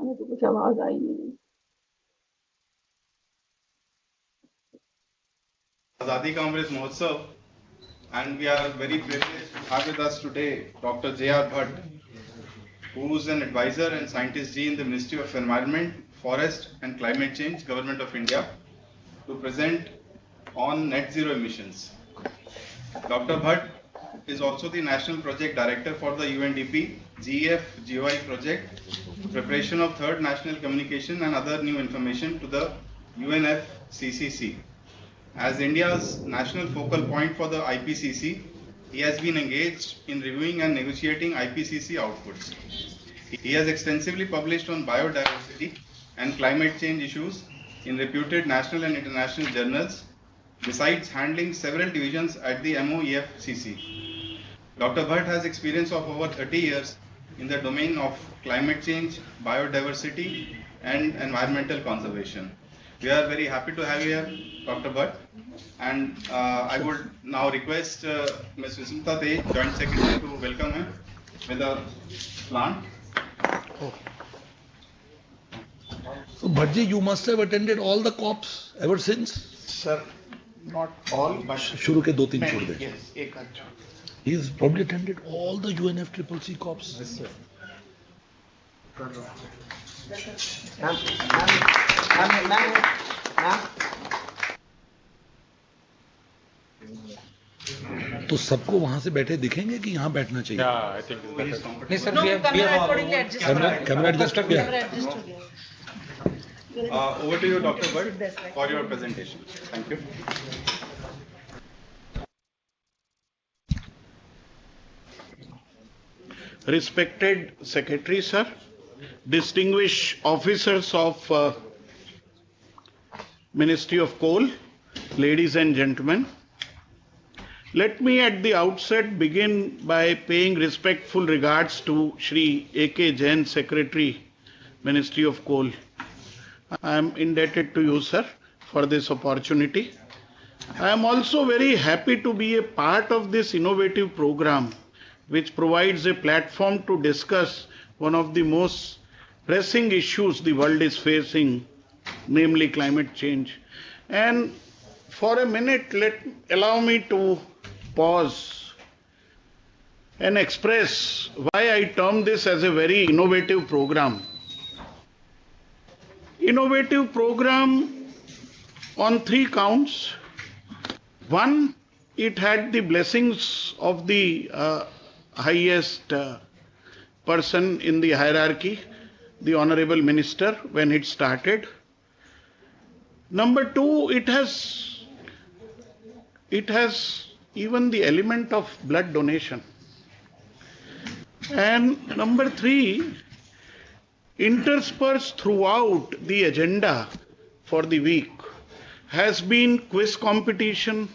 हमें तो कुछ आवाज आई नहीं। Azadi का Amrit Mahotsav, and we are very privileged to have with us today Dr. J.R. Bhatt, who is an advisor and scientist G in the Ministry of Environment, Forest and Climate Change, Government of India, to present on net zero emissions. Dr. Bhatt is also the National Project Director for the UNDP GEF-GOI project, preparation of third national communication and other new information to the UNFCCC. As India's national focal point for the IPCC, he has been engaged in reviewing and negotiating IPCC outputs. He has extensively published on biodiversity and climate change issues in reputed national and international journals, besides handling several divisions at the MOEFCC. Dr. Bhatt has experience of over 30 years in the domain of climate change, biodiversity, and environmental conservation. We are very happy to have you here, Dr. Bhatt. And I would now request Ms. Vismita Tej, Joint Secretary, to welcome him with a plant. So, Bhattji, you must have attended all the COPs ever since? Sir, not all, but शुरू के 2-3 छोड़ दे. yes, एक आध. He has probably attended all the UNFCCC COPs. Yes, sir. तो सबको वहां से बैठे दिखेंगे कि यहाँ बैठना चाहिए? Yeah, I think it's better. नहीं sir, No, camera accordingly adjust. Camera adjust हो गया? Camera adjust हो गया. Over to you, Dr. Bhatt, for your presentation. Thank you. Respected Secretary, sir, distinguished officers of Ministry of Coal, ladies and gentlemen, let me at the outset begin by paying respectful regards to Shri A.K. Jain, Secretary, Ministry of Coal. I am indebted to you, sir, for this opportunity. I am also very happy to be a part of this innovative program, which provides a platform to discuss one of the most pressing issues the world is facing, namely climate change. And for a minute, allow me to pause and express why I term this as a very innovative program. Innovative program on 3 counts. One, it had the blessings of the highest person in the hierarchy, the Honorable Minister, when it started. Number 2, it has even the element of blood donation. And number 3, interspersed throughout the agenda for the week has been quiz competition,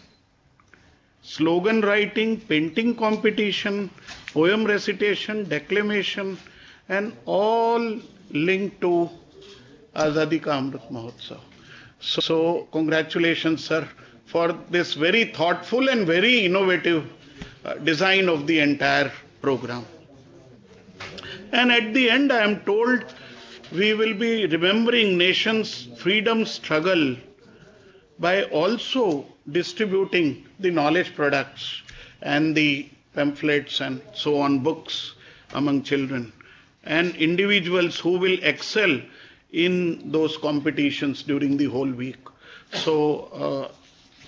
slogan writing, painting competition, poem recitation, declamation, and all linked to Azadi ka Amrit Mahotsav. So congratulations, sir, for this very thoughtful and very innovative design of the entire program. And at the end, I am told we will be remembering nation's freedom struggle by also distributing the knowledge products and the pamphlets and so on, books among children and individuals who will excel in those competitions during the whole week. So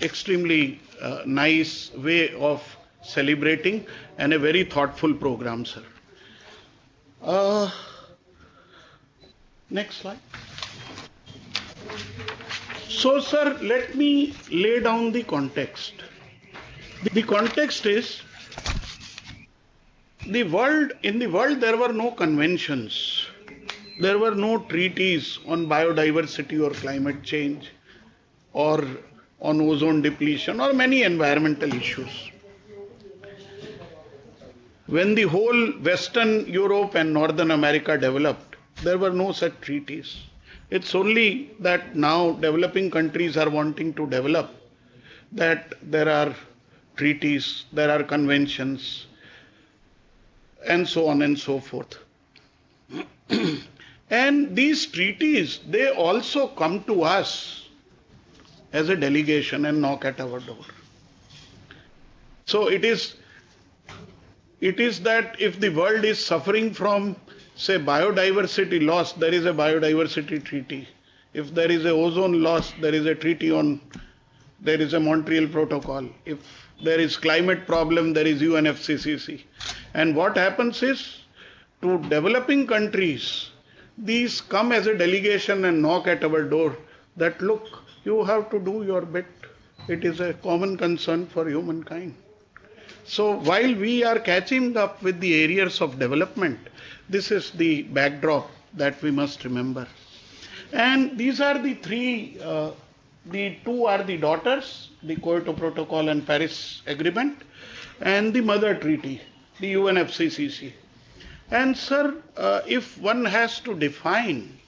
extremely nice way of celebrating and a very thoughtful program, sir. Next slide. So, sir, let me lay down the context. The context is in the world there were no conventions. There were no treaties on biodiversity or climate change or on ozone depletion or many environmental issues. When the whole Western Europe and Northern America developed, there were no such treaties. It's only that now developing countries are wanting to develop that there are treaties, there are conventions, and so on and so forth. And these treaties, they also come to us as a delegation and knock at our door. So it is that if the world is suffering from, say, biodiversity loss, there is a biodiversity treaty. If there is a ozone loss, there is a Montreal Protocol. If there is climate problem, there is UNFCCC. And what happens is, to developing countries, these come as a delegation and knock at our door that, look, you have to do your bit. It is a common concern for humankind. So while we are catching up with the areas of development, this is the backdrop that we must remember. And these are the three, the two are the daughters, the Kyoto Protocol and Paris Agreement, and the mother treaty, the UNFCCC. And sir, if one has to define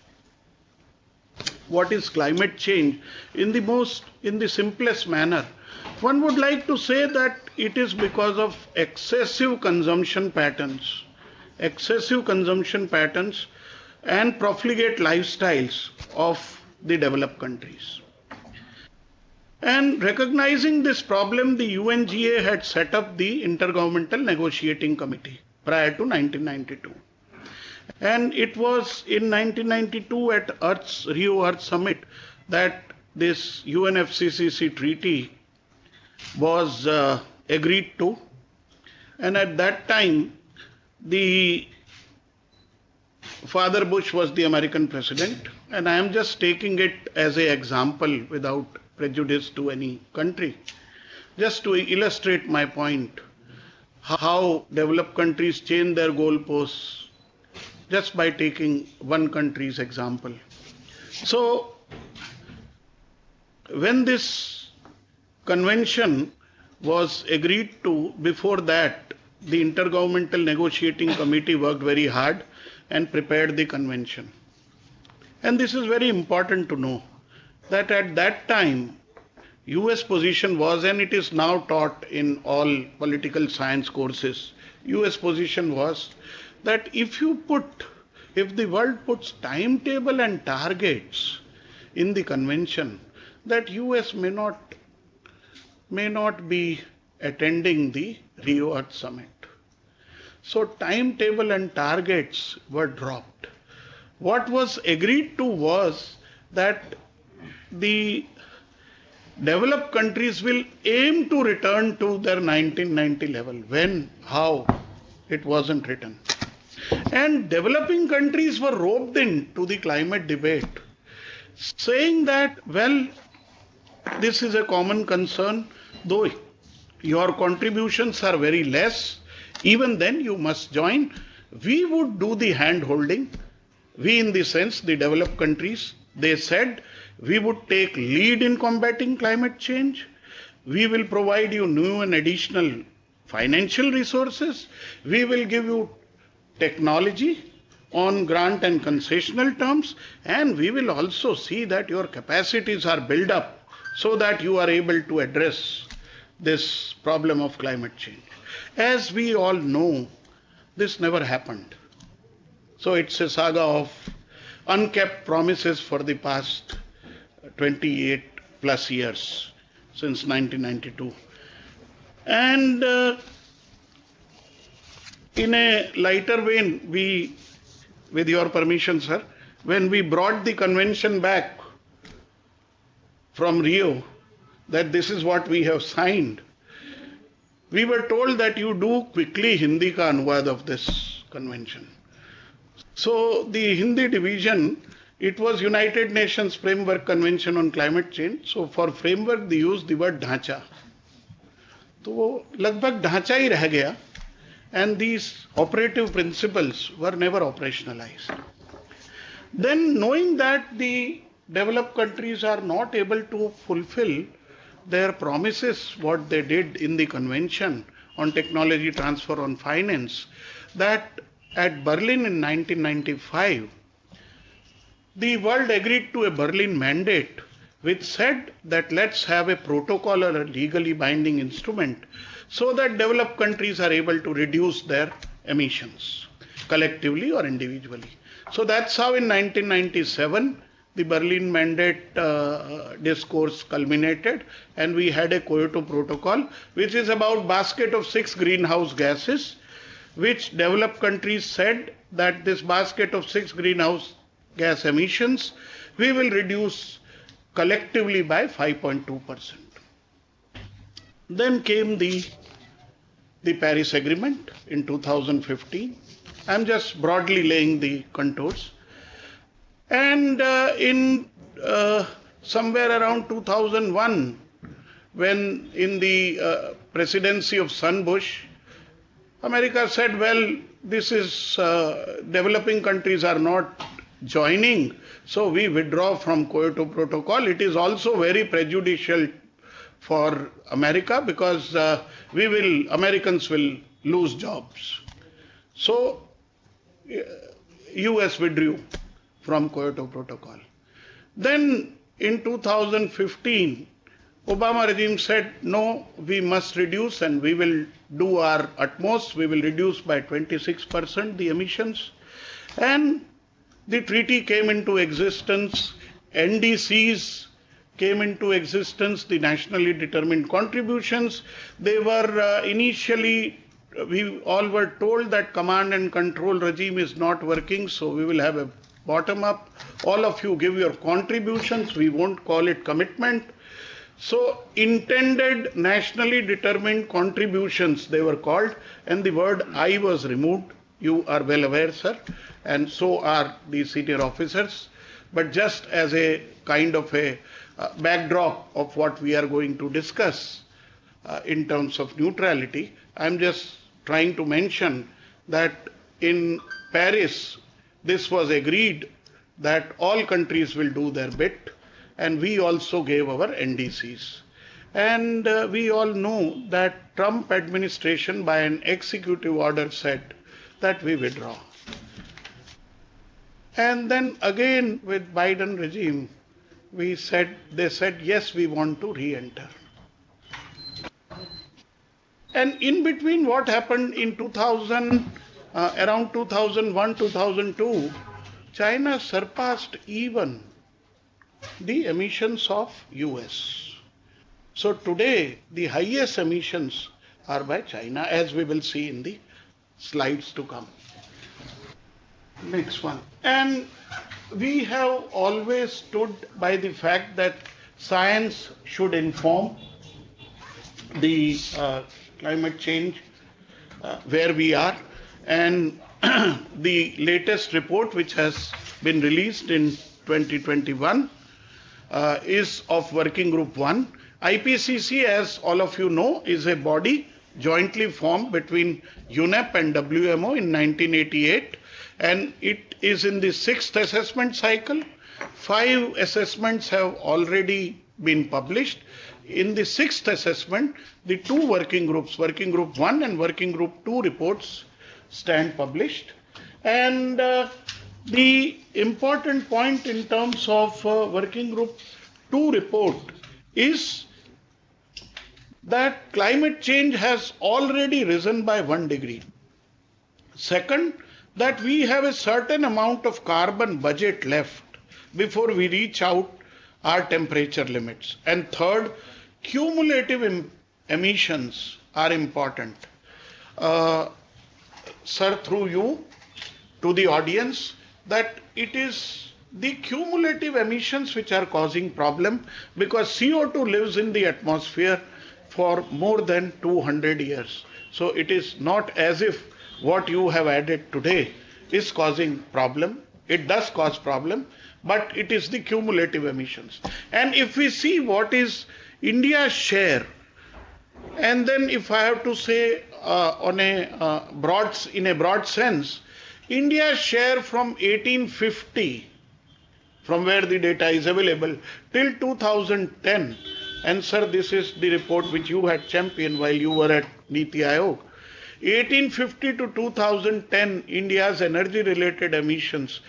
what is climate change in the simplest manner, one would like to say that it is because of excessive consumption patterns and profligate lifestyles of the developed countries. And recognizing this problem, the UNGA had set up the Intergovernmental Negotiating Committee prior to 1992. And it was in 1992 at Rio Earth Summit that this UNFCCC treaty was agreed to. And at that time, the Father Bush was the American president, and I am just taking it as an example without prejudice to any country, just to illustrate my point, how developed countries change their goalposts just by taking one country's example. So, when this convention was agreed to, before that, the Intergovernmental Negotiating Committee worked very hard and prepared the convention. And this is very important to know, that at that time, US position was, and it is now taught in all political science courses, US position was that if the world puts timetable and targets in the convention, that US may not be attending the Rio Earth Summit. So timetable and targets were dropped. What was agreed to was that the developed countries will aim to return to their 1990 level. When, how, it wasn't written. And developing countries were roped into the climate debate, saying that, well, this is a common concern, though your contributions are very less, even then you must join. We would do the hand holding. We, in the sense, the developed countries, they said, we would take lead in combating climate change. We will provide you new and additional financial resources. We will give you technology on grant and concessional terms. And we will also see that your capacities are built up so that you are able to address this problem of climate change. As we all know, this never happened. So it's a saga of unkept promises for the past 28 plus years, since 1992. And in a lighter vein, we, with your permission, sir, when we brought the convention back from Rio, that this is what we have signed, we were told that you do quickly Hindi ka anuvad of this convention. So the Hindi division, it was United Nations Framework Convention on Climate Change. So for framework, they used the word ढांचा. तो वो लगभग ढांचा ही रह गया, and these operative principles were never operationalized. Then, knowing that the developed countries are not able to fulfill their promises, what they did in the convention on technology transfer on finance, that at Berlin in 1995, the world agreed to a Berlin mandate which said that let's have a protocol or a legally binding instrument so that developed countries are able to reduce their emissions collectively or individually. So that's how in 1997 the Berlin Mandate discourse culminated, and we had a Kyoto Protocol, which is about basket of 6 greenhouse gases, which developed countries said that this basket of 6 greenhouse gas emissions we will reduce collectively by 5.2%. Then came the Paris Agreement in 2015. I'm just broadly laying the contours. And in somewhere around 2001, when in the presidency of Son Bush, America said, well, this is developing countries are not joining, so we withdraw from Kyoto Protocol. It is also very prejudicial for America because Americans will lose jobs. So US withdrew from Kyoto Protocol. Then in 2015, Obama regime said, no, we must reduce and we will do our utmost. We will reduce by 26% the emissions. And the treaty came into existence. NDCs came into existence, the nationally determined contributions. They were initially, we all were told that command and control regime is not working, so we will have a bottom up. All of you give your contributions, we won't call it commitment. So intended nationally determined contributions they were called, and the word I was removed. You are well aware, sir, and so are the senior officers. But just as a kind of a backdrop of what we are going to discuss in terms of neutrality, I'm just trying to mention that in Paris, this was agreed that all countries will do their bit, and we also gave our NDCs. And we all know that Trump administration by an executive order said that we withdraw. And then again with Biden regime, they said, yes, we want to re-enter. And in between what happened in 2000, around 2001, 2002, China surpassed even the emissions of US. So today, the highest emissions are by China, as we will see in the slides to come. Next one. And we have always stood by the fact that science should inform the climate change where we are. And the latest report, which has been released in 2021, is of Working Group 1. IPCC, as all of you know, is a body jointly formed between UNEP and WMO in 1988, and it is in the 6th assessment cycle. 5 assessments have already been published. In the 6th assessment, the 2 working groups, Working Group 1 and Working Group 2 reports stand published. And the important point in terms of Working Group 2 report is that climate change has already risen by 1 degree. Second, that we have a certain amount of carbon budget left before we reach out our temperature limits. And third, cumulative emissions are important. Sir, through you to the audience, that it is the cumulative emissions which are causing problem, because CO2 lives in the atmosphere for more than 200 years. So it is not as if what you have added today is causing problem. It does cause problem, but it is the cumulative emissions. And if we see what is India's share, and then if I have to say in a broad sense, India's share from 1850, from where the data is available, till 2010, and sir, this is the report which you had championed while you were at Niti Aayog. 1850 to 2010, India's energy-related emissions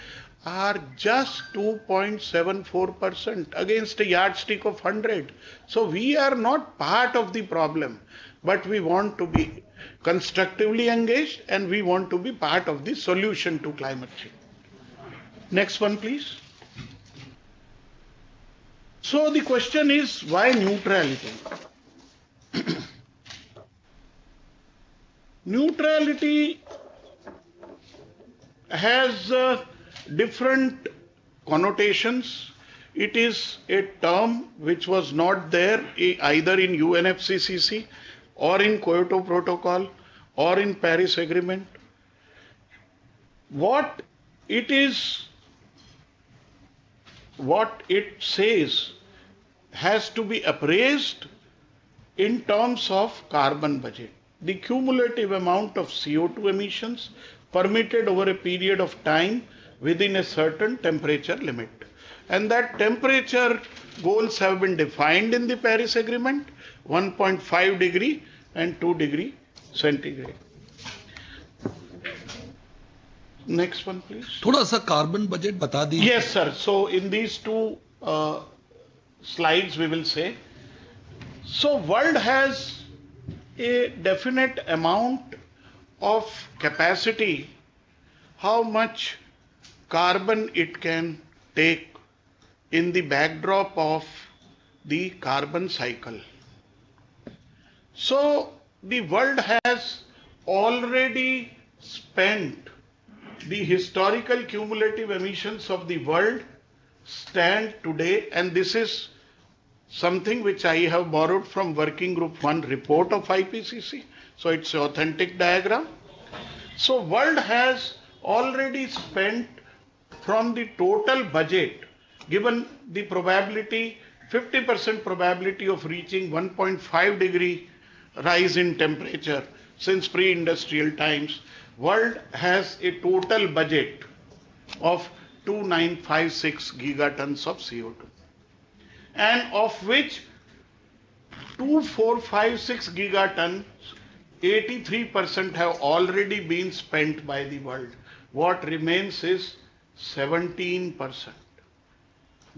are just 2.74% against a yardstick of 100. So we are not part of the problem, but we want to be constructively engaged and we want to be part of the solution to climate change. Next one, please. So the question is, why neutrality? Neutrality has different connotations. It is a term which was not there either in UNFCCC or in Kyoto Protocol or in Paris Agreement. What it is, what it says has to be appraised in terms of carbon budget. The cumulative amount of CO2 emissions permitted over a period of time within a certain temperature limit. And that temperature goals have been defined in the Paris Agreement, 1.5 degree and 2 degree centigrade. Next one, please. थोड़ा सा carbon budget बता दीजिए. Yes, sir. So in these two slides we will say. So world has a definite amount of capacity, how much carbon it can take in the backdrop of the carbon cycle. So the world has already spent the historical cumulative emissions of the world stand today, and this is something which I have borrowed from Working Group 1 report of IPCC. So it's an authentic diagram. So world has already spent from the total budget, given the probability, 50% probability of reaching 1.5 degree rise in temperature since pre-industrial times, world has a total budget of 2956 gigatons of CO2. And of which 2456 gigatons, 83% have already been spent by the world. What remains is 17%.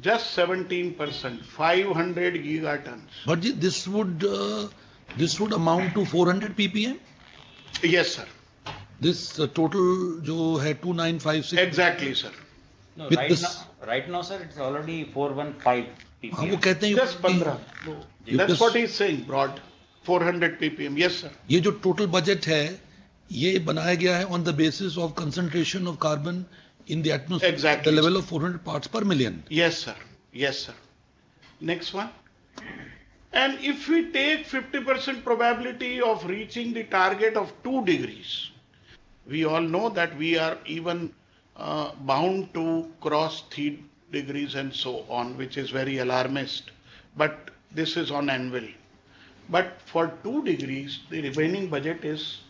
Just 17%, 500 gigatons. But this would amount to 400 ppm. Yes, sir. This total जो है 2956. Exactly, sir. No, With this- right now, sir, it's already 415 हाँ, वो ppm. कहते हैं Just 15. That's this- what he's saying, broad. 400 ppm. Yes, sir. ये जो total budget है, ये बनाया गया है on the basis of concentration of carbon in the atmosphere at Exactly. the level of 400 parts per million. Yes, sir. Yes, sir. Next one. And if we take 50% probability of reaching the target of 2 degrees, we all know that we are even bound to cross 3 degrees and so on, which is very alarmist. But this is on anvil. But for 2 degrees, the remaining budget is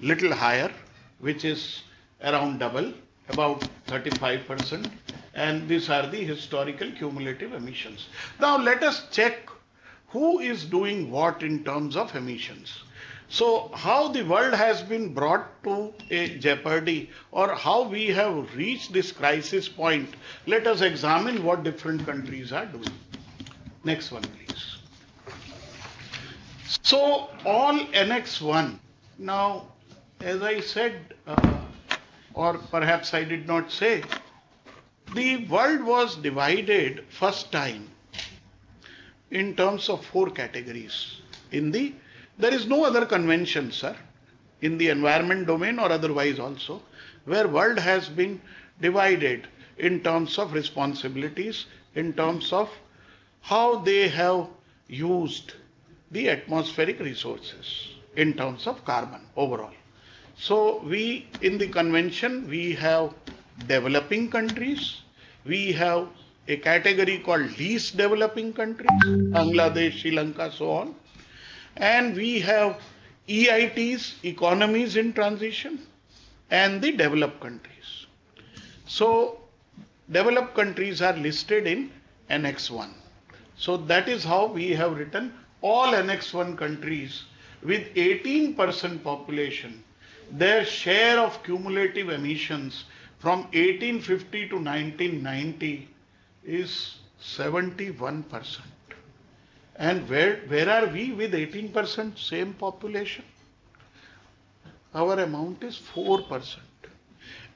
little higher, which is around double, about 35%. And these are the historical cumulative emissions. Now let us check who is doing what in terms of emissions. So how the world has been brought to a jeopardy, or how we have reached this crisis point, let us examine what different countries are doing. Next one, please. So all Annex 1, now as I said, or perhaps I did not say, the world was divided first time in terms of 4 categories. There is no other convention, sir, in the environment domain or otherwise also, where world has been divided in terms of responsibilities, in terms of how they have used the atmospheric resources in terms of carbon overall. So we, in the convention, we have developing countries, we have a category called least developing countries, Bangladesh, Sri Lanka, so on. And we have EITs, economies in transition, and the developed countries. So developed countries are listed in Annex 1. So that is how we have written all Annex 1 countries with 18% population. Their share of cumulative emissions from 1850 to 1990 is 71%. And where are we with 18% same population? Our amount is 4%.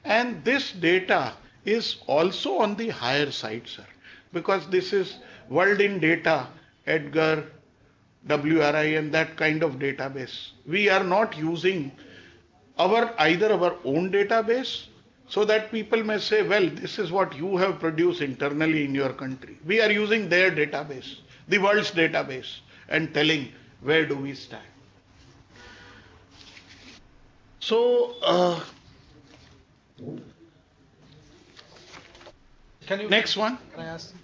And this data is also on the higher side, sir, because this is World in Data, Edgar, WRI and that kind of database. We are not using either our own database, so that people may say, well, this is what you have produced internally in your country. We are using their database, the world's database, and telling where do we stand. So, next one. Can I ask?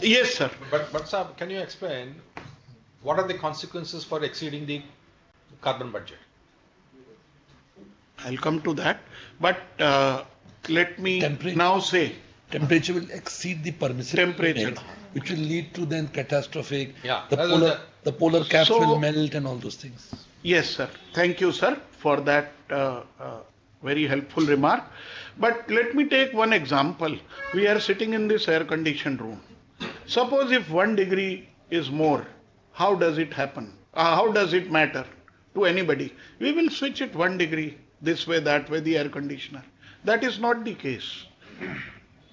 Yes, sir. But sir, can you explain what are the consequences for exceeding the carbon budget? I'll come to that. But let me Temperature. now say, Temperature will exceed the permissible Temperature. limit, which will lead to then catastrophic. Yeah. The polar caps So- will melt and all those things. yes, sir. Thank you, sir, for that very helpful remark. But let me take one example. We are sitting in this air-conditioned room. Suppose if 1 degree is more, how does it happen? How does it matter to anybody? We will switch it 1 degree, this way, that way, the air conditioner. That is not the case.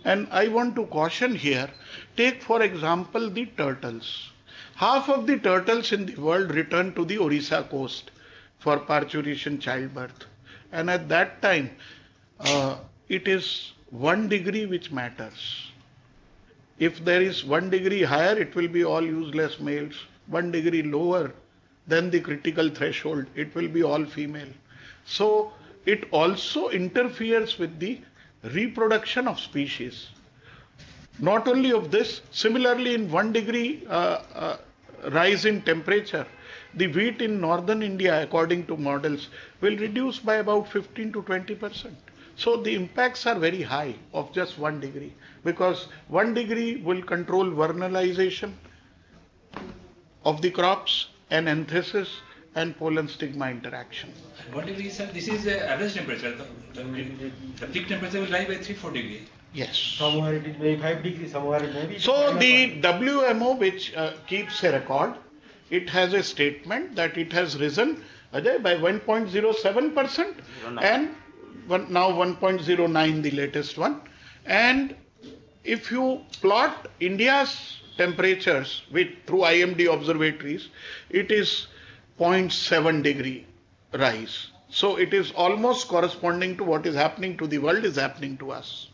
And I want to caution here, take for example the turtles. Half of the turtles in the world return to the Orissa coast for parturition childbirth. And at that time, it is 1 degree which matters. If there is 1 degree higher, it will be all useless males. 1 degree lower than the critical threshold, it will be all female. So it also interferes with the reproduction of species. Not only of this, similarly in 1 degree rise in temperature, the wheat in northern India, according to models, will reduce by about 15 to 20%. So the impacts are very high of just 1 degree, because 1 degree will control vernalization of the crops and anthesis and pollen stigma interaction. What degree, sir? This is the average temperature. The peak temperature will rise by 3-4 degrees. Yes. Somewhere it is maybe 5 degrees, somewhere it may be. So the WMO, which keeps a record, it has a statement that it has risen, Ajay, by 1.07% and now 1.09, the latest one. And if you plot India's temperatures through IMD observatories, it is 0.7 degree rise. So it is almost corresponding to what is happening to the world is happening to us.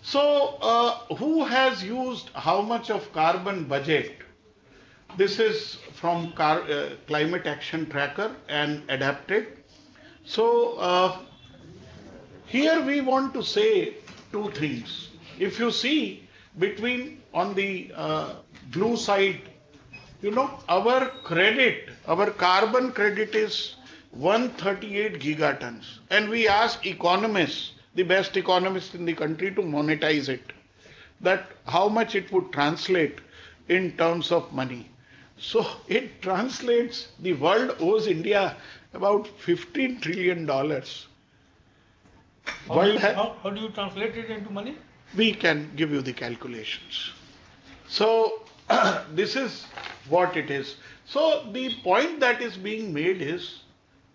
So who has used how much of carbon budget? This is from Climate Action Tracker and adapted. So here we want to say 2 things. If you see on the blue side, our carbon credit is 138 gigatons. And we ask economists, the best economists in the country, to monetize it. That how much it would translate in terms of money. So it translates, the world owes India about $15 trillion. How do you translate it into money? We can give you the calculations. So this is what it is. So the point that is being made is,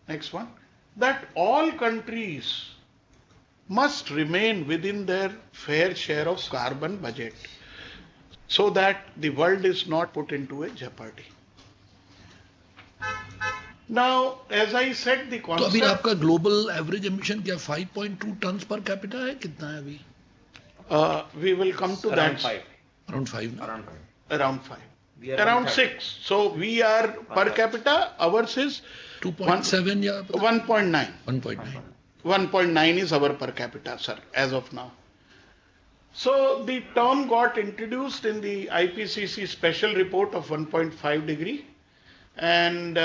next one, that all countries must remain within their fair share of carbon budget, so that the world is not put into a jeopardy. Now, as I said, the तो concept. अभी आपका global average emission क्या 5.2 tons per capita है? कितना है अभी? We will come to Around that. 5. Around 5. No? Around 5. Around 5. We are Around 1/3. 6. So we are per capita, ours is 2.7 या 1.9. 1.9. 1.9 is our per capita, sir, as of now. So the term got introduced in the IPCC special report of 1.5 degree. And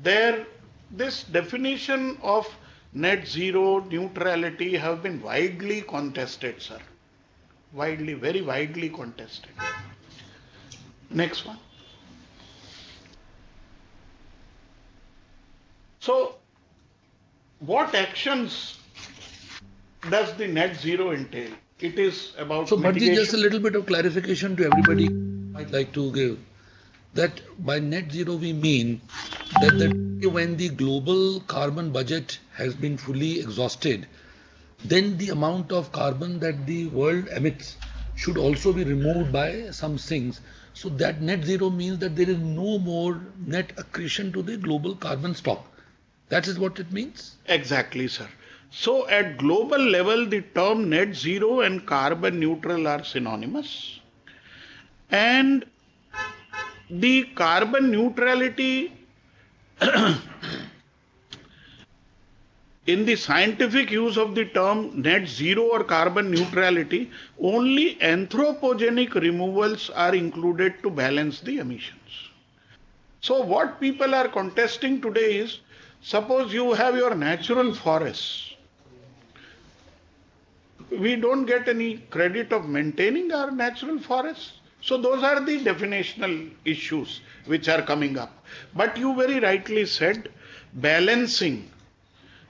there, this definition of net zero neutrality have been widely contested, sir. Very widely contested. Next one. So, what actions does the net zero entail? It is about So, Bhattji, mitigation. just a little bit of clarification to everybody I'd like to give. That by net zero we mean that when the global carbon budget has been fully exhausted, then the amount of carbon that the world emits should also be removed by some sinks. So that net zero means that there is no more net accretion to the global carbon stock. That is what it means? Exactly, sir. So at global level, the term net zero and carbon neutral are synonymous. And the carbon neutrality in the scientific use of the term net zero or carbon neutrality, only anthropogenic removals are included to balance the emissions. So what people are contesting today is, suppose you have your natural forests. We don't get any credit of maintaining our natural forests. So those are the definitional issues which are coming up. But you very rightly said, balancing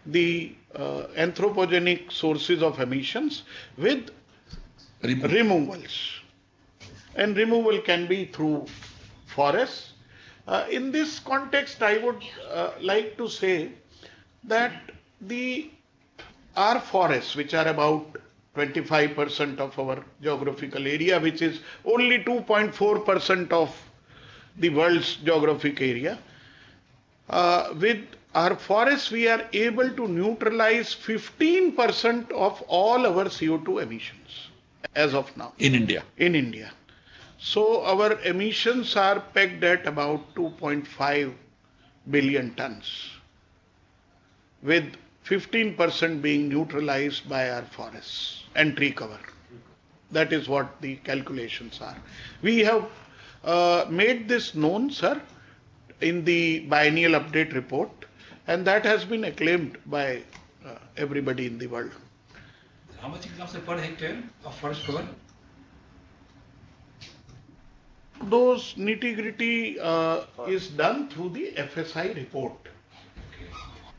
the anthropogenic sources of emissions with removals. And removal can be through forests. In this context, I would like to say that our forests, which are about 25% of our geographical area, which is only 2.4% of the world's geographic area, with our forests, we are able to neutralize 15% of all our CO2 emissions as of now. In India? In India. So our emissions are pegged at about 2.5 billion tons, with 15% being neutralized by our forests and tree cover. That is what the calculations are. We have made this known, sir, in the biennial update report, and that has been acclaimed by everybody in the world. How much it comes per hectare of forest cover? Those nitty-gritty is done through the FSI report.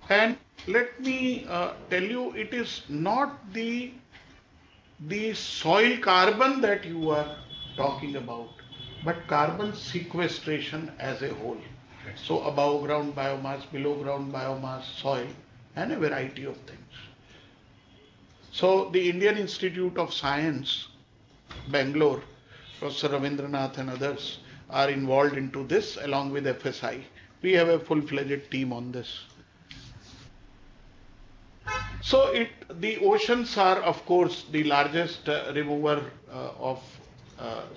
And let me tell you, it is not the soil carbon that you are talking about, but carbon sequestration as a whole. So above ground biomass, below ground biomass, soil, and a variety of things. So the Indian Institute of Science, Bangalore, Professor Ravindranath and others are involved into this along with FSI. We have a full-fledged team on this. So the oceans are, of course, the largest remover of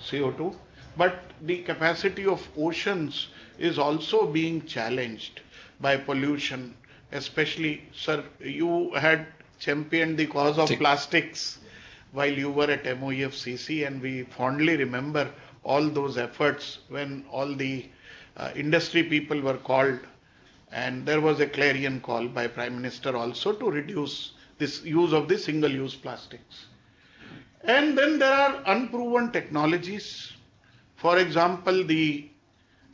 CO2, but the capacity of oceans is also being challenged by pollution, especially, sir, you had championed the cause of plastics while you were at MOEFCC, and we fondly remember all those efforts when all the industry people were called, and there was a clarion call by Prime Minister also to reduce this use of the single-use plastics. And then there are unproven technologies. For example, the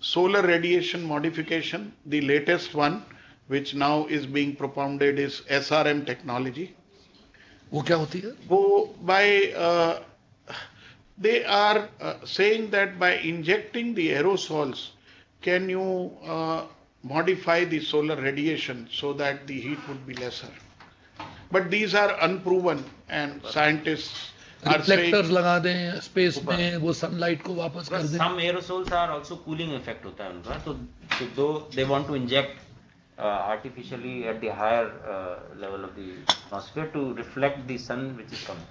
solar radiation modification, the latest one, which now is being propounded, is SRM technology. वो क्या होती है? वो they are saying that by injecting the aerosols, can you modify the solar radiation so that the heat would be lesser. But these are unproven, and scientists are saying reflectors लगा दें space में, वो sunlight को वापस कर दें. Some aerosols are also cooling effect होता है उनका, तो though they want to inject artificially at the higher level of the atmosphere to reflect the sun which is coming.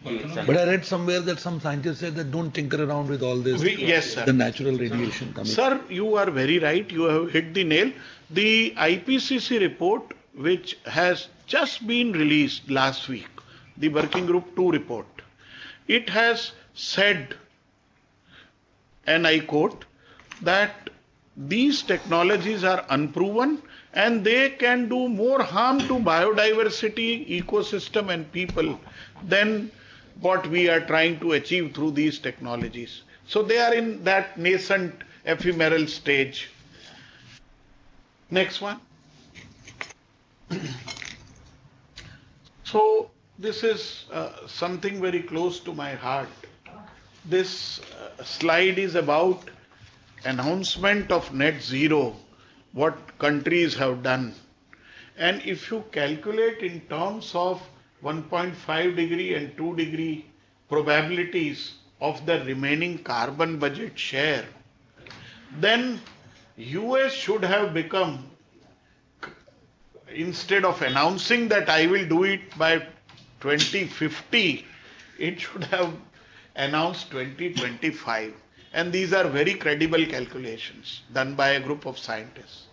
But I read somewhere that some scientists said that don't tinker around with all this. Yes, sir. The natural radiation coming. Sir, you are very right. You have hit the nail. The IPCC report, which has just been released last week, the Working Group 2 report, it has said, and I quote, that these technologies are unproven and they can do more harm to biodiversity, ecosystem and people than what we are trying to achieve through these technologies. So they are in that nascent ephemeral stage. Next one. So this is something very close to my heart. This slide is about announcement of net zero, what countries have done. And if you calculate in terms of 1.5 degree and 2 degree probabilities of the remaining carbon budget share, then US should have become, instead of announcing that I will do it by 2050, it should have announced 2025. And these are very credible calculations done by a group of scientists.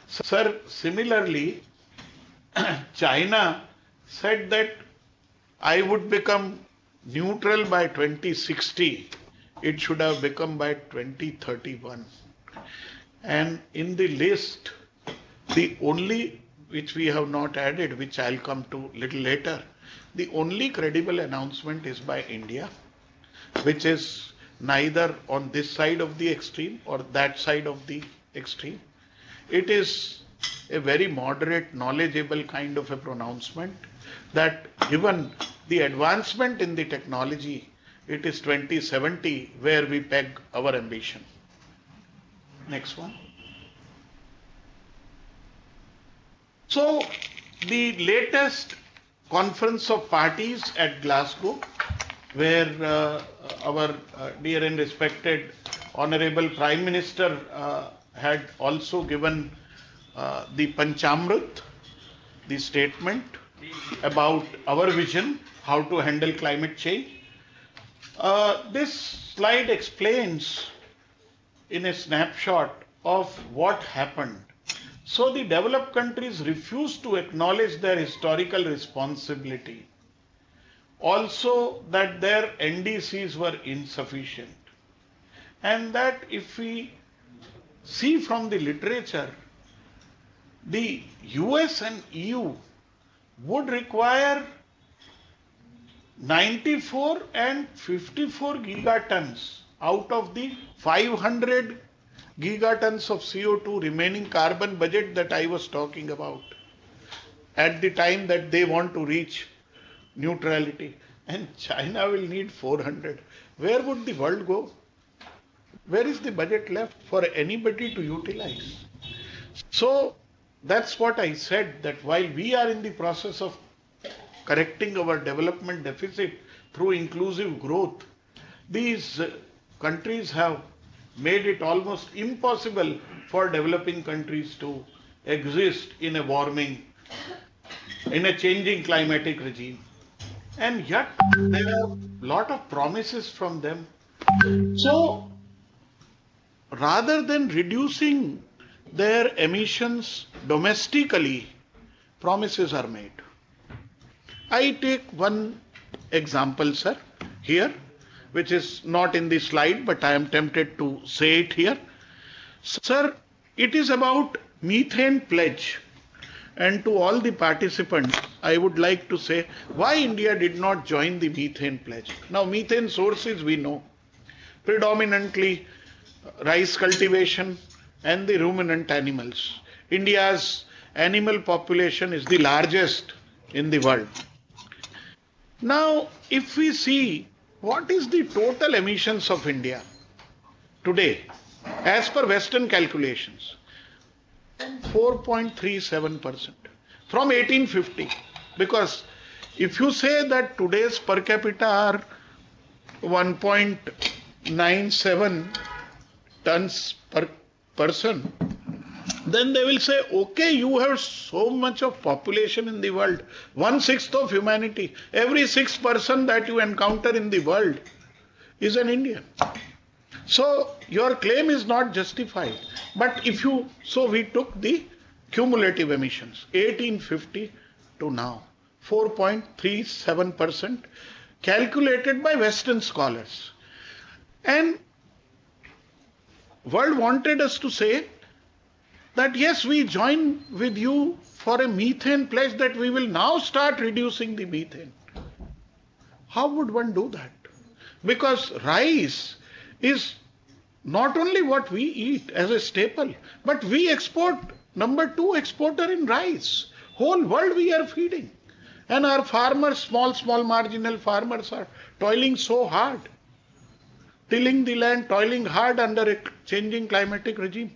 Sir, similarly, China said that I would become neutral by 2060. It should have become by 2031. And in the list, the only, which we have not added, which I'll come to little later, the only credible announcement is by India, which is neither on this side of the extreme or that side of the extreme. It is a very moderate, knowledgeable kind of a pronouncement that given the advancement in the technology, it is 2070 where we peg our ambition. Next one. So, the latest conference of parties at Glasgow, where our dear and respected Honorable Prime Minister had also given the Panchamrit, the statement about our vision, how to handle climate change. This slide explains in a snapshot of what happened. So the developed countries refused to acknowledge their historical responsibility. Also that their NDCs were insufficient. And that if we see from the literature, the US and EU would require 94 and 54 gigatons out of the 500 gigatons of CO2 remaining carbon budget that I was talking about at the time that they want to reach neutrality. And China will need 400. Where would the world go? Where is the budget left for anybody to utilize? So that's what I said, that while we are in the process of correcting our development deficit through inclusive growth, these countries have made it almost impossible for developing countries to exist in a warming, in a changing climatic regime. And yet there are a lot of promises from them. So rather than reducing their emissions domestically, promises are made. I take one example, sir, here, which is not in the slide, but I am tempted to say it here. Sir, it is about methane pledge. And to all the participants, I would like to say why India did not join the methane pledge. Now, methane sources we know, predominantly rice cultivation and the ruminant animals. India's animal population is the largest in the world. Now, if we see what is the total emissions of India today, as per Western calculations, 4.37% from 1850. Because if you say that today's per capita are 1.97 tons per person, then they will say, okay, you have so much of population in the world, 1/6 of humanity. Every 6th person that you encounter in the world is an Indian. So your claim is not justified. But if you, so we took the cumulative emissions, 1850 to now, 4.37% calculated by Western scholars. And world wanted us to say that yes, we join with you for a methane pledge, that we will now start reducing the methane. How would one do that? Because rice is not only what we eat as a staple, but we export, number 2 exporter in rice. Whole world we are feeding. And our farmers, small marginal farmers, are toiling so hard, tilling the land, toiling hard under a changing climatic regime.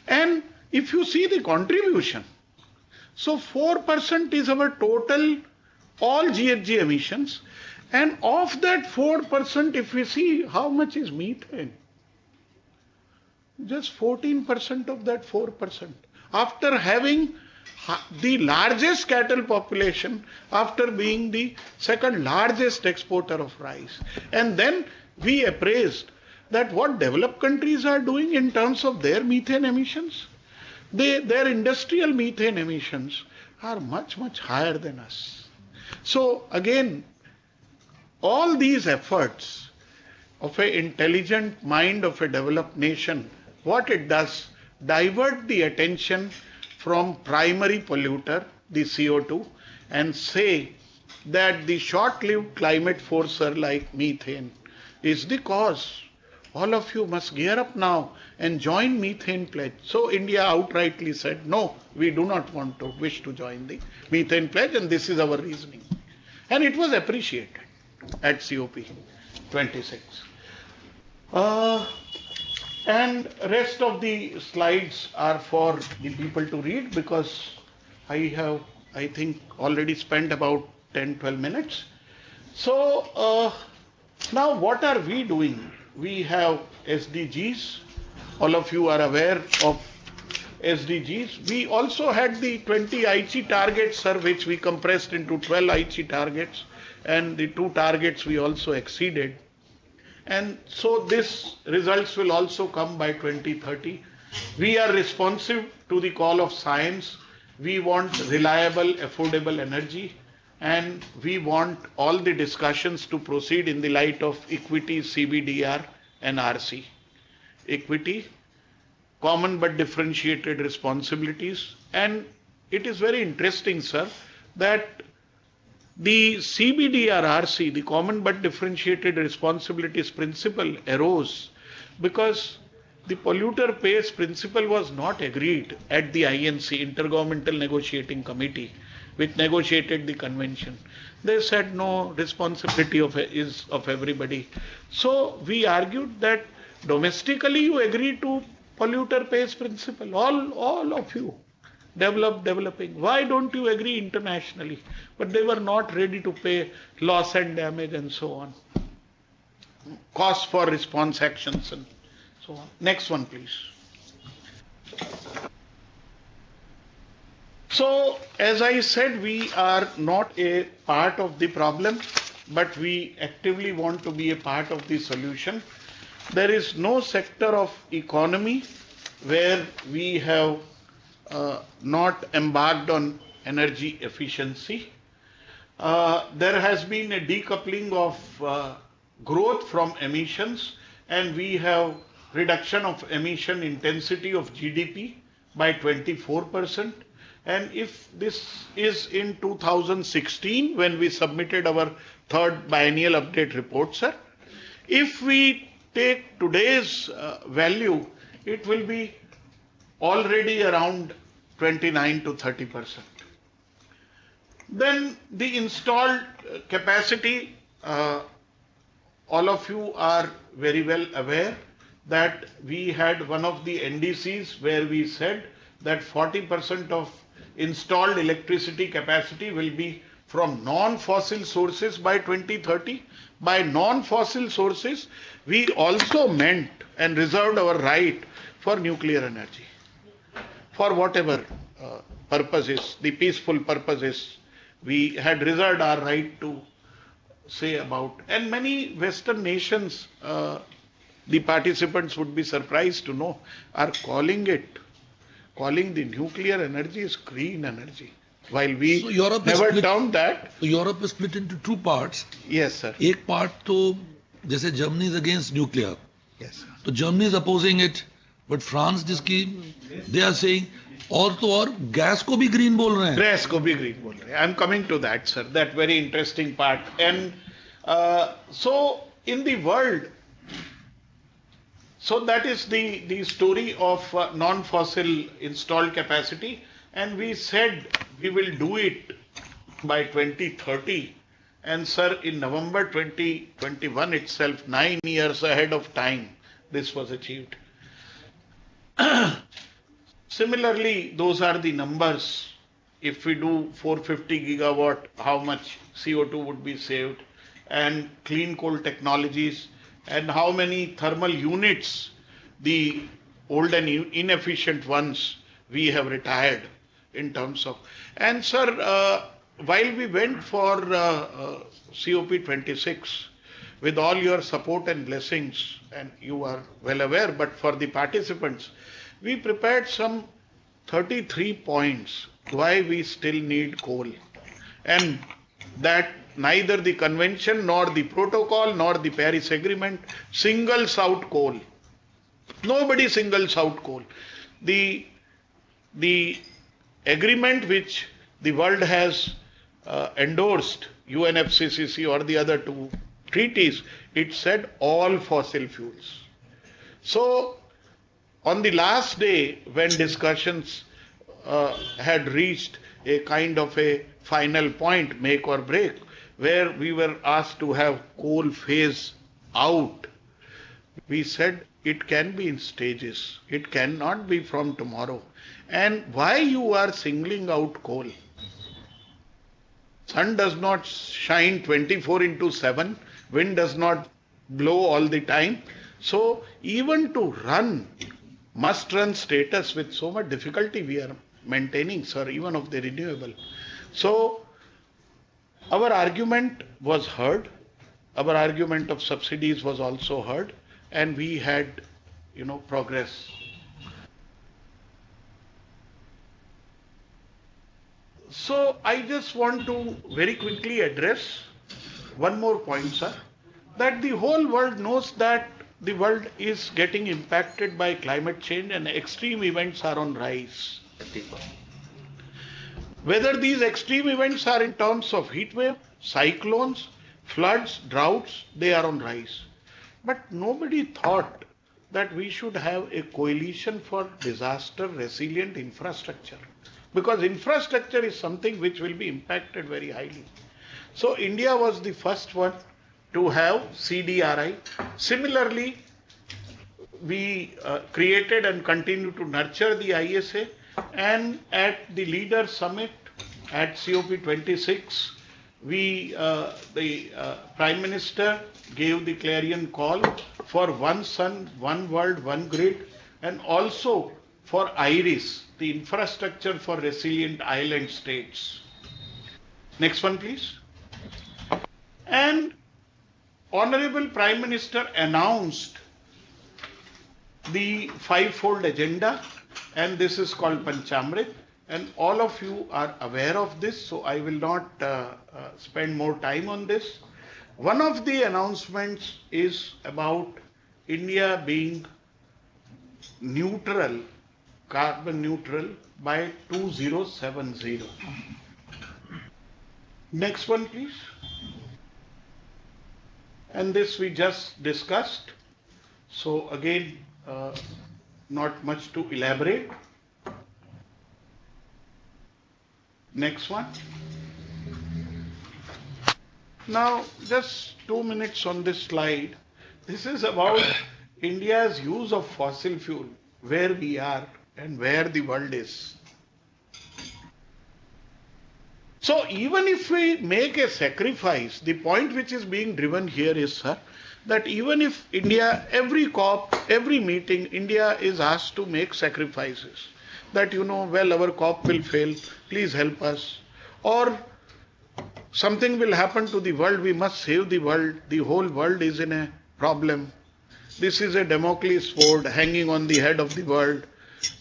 And if you see the contribution, so 4% is our total all GHG emissions. And of that 4%, if we see how much is methane, just 14% of that 4%. After having the largest cattle population, after being the second largest exporter of rice. And then we appraised that what developed countries are doing in terms of their methane emissions. Their industrial methane emissions are much, much higher than us. So again, all these efforts of an intelligent mind of a developed nation, what it does, divert the attention from primary polluter, the CO2, and say that the short-lived climate forcer like methane is the cause. All of you must gear up now and join methane pledge. So India outrightly said, no, we do not wish to join the methane pledge, and this is our reasoning. And it was appreciated at COP 26. And rest of the slides are for the people to read, because I have, I think, already spent about 10-12 minutes. So now what are we doing? We have SDGs. All of you are aware of SDGs. We also had the 20 Aichi targets, sir, which we compressed into 12 Aichi targets, and the 2 targets we also exceeded. And so this results will also come by 2030. We are responsive to the call of science. We want reliable, affordable energy, and we want all the discussions to proceed in the light of equity, CBDR and RC. Equity, common but differentiated responsibilities. And it is very interesting, sir, that the CBDR-RC, the common but differentiated responsibilities principle, arose because the polluter pays principle was not agreed at the INC, Intergovernmental Negotiating Committee, which negotiated the convention. They said no, responsibility is of everybody. So we argued that domestically you agree to polluter pays principle, all of you. Developing. Why don't you agree internationally? But they were not ready to pay loss and damage and so on. Cost for response actions and so on. Next one, please. So, as I said, we are not a part of the problem, but we actively want to be a part of the solution. There is no sector of economy where we have not embarked on energy efficiency. There has been a decoupling of growth from emissions, and we have reduction of emission intensity of GDP by 24%. And if this is in 2016, when we submitted our third biennial update report, sir, if we take today's value, it will be already around 29 to 30%. Then the installed capacity, all of you are very well aware that we had one of the NDCs where we said that 40% of installed electricity capacity will be from non-fossil sources by 2030. By non-fossil sources, we also meant and reserved our right for nuclear energy. For whatever purposes, the peaceful purposes, we had reserved our right to say about. And many Western nations, the participants would be surprised to know, are calling the nuclear energy is green energy. While we never termed that. So Europe is split into 2 parts. Yes, sir. एक part तो जैसे Germany is against nuclear. Yes, sir. So Germany is opposing it, but France जिसकी they are saying और तो और gas को भी green बोल रहे हैं. Gas को भी green बोल रहे हैं. I'm coming to that, sir. That very interesting part. And so in the world, so that is the story of non-fossil installed capacity, and we said we will do it by 2030. And sir, in November 2021 itself, 9 years ahead of time, this was achieved. Similarly, those are the numbers if we do 450 gigawatt, how much CO2 would be saved, and clean coal technologies, and how many thermal units, the old and inefficient ones, we have retired in terms of. And sir, while we went for COP26, with all your support and blessings, and you are well aware, but for the participants, we prepared some 33 points why we still need coal, and that neither the convention nor the protocol nor the Paris Agreement singles out coal. Nobody singles out coal. The agreement which the world has endorsed, UNFCCC or the other two treaties, it said all fossil fuels. So on the last day, when discussions had reached a kind of a final point, make or break, where we were asked to have coal phase out, we said it can be in stages. It cannot be from tomorrow. And why you are singling out coal? Sun does not shine 24/7. Wind does not blow all the time. So even to run must-run status with so much difficulty we are maintaining, sir, even of the renewable. So our argument was heard. Our argument of subsidies was also heard, and we had, progress. So I just want to very quickly address one more point, sir, that the whole world knows that the world is getting impacted by climate change and extreme events are on rise. Whether these extreme events are in terms of heat wave, cyclones, floods, droughts, they are on rise. But nobody thought that we should have a coalition for disaster resilient infrastructure, because infrastructure is something which will be impacted very highly. So India was the first one to have CDRI. Similarly, we created and continue to nurture the ISA, and at the Leader Summit at COP26, the Prime Minister gave the clarion call for one sun, one world, one grid, and also for IRIS, the infrastructure for resilient island states. Next one, please. And Honorable Prime Minister announced the five-fold agenda, and this is called Panchamrit, and all of you are aware of this, so I will not spend more time on this. One of the announcements is about India being neutral, carbon neutral by 2070. Next one, please. And this we just discussed. So again, not much to elaborate. Next one. Now, just 2 minutes on this slide. This is about India's use of fossil fuel, where we are and where the world is. So even if we make a sacrifice, the point which is being driven here is, sir, that even if India, every COP, every meeting, India is asked to make sacrifices. That, well, our COP will fail, please help us. Or something will happen to the world, we must save the world, the whole world is in a problem. This is a Damocles sword hanging on the head of the world.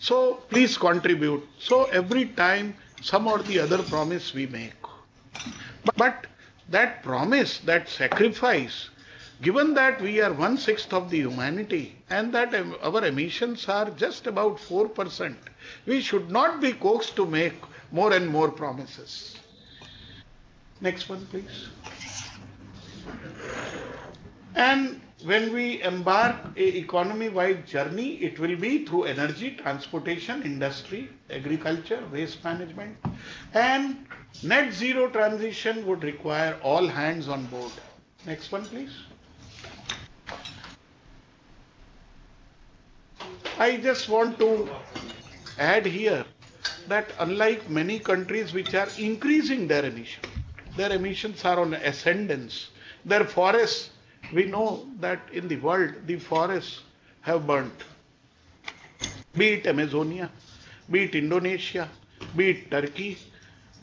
So please contribute. So every time some or the other promise we make. But that promise, that sacrifice, given that we are 1/6 of the humanity and that our emissions are just about 4%, we should not be coaxed to make more and more promises. Next one, please. And when we embark a economy-wide journey, it will be through energy, transportation, industry, agriculture, waste management, and net zero transition would require all hands on board. Next one, please. I just want to add here that unlike many countries which are increasing their emissions are on ascendance. Their forests, we know that in the world, the forests have burnt. Be it Amazonia, be it Indonesia, be it Turkey,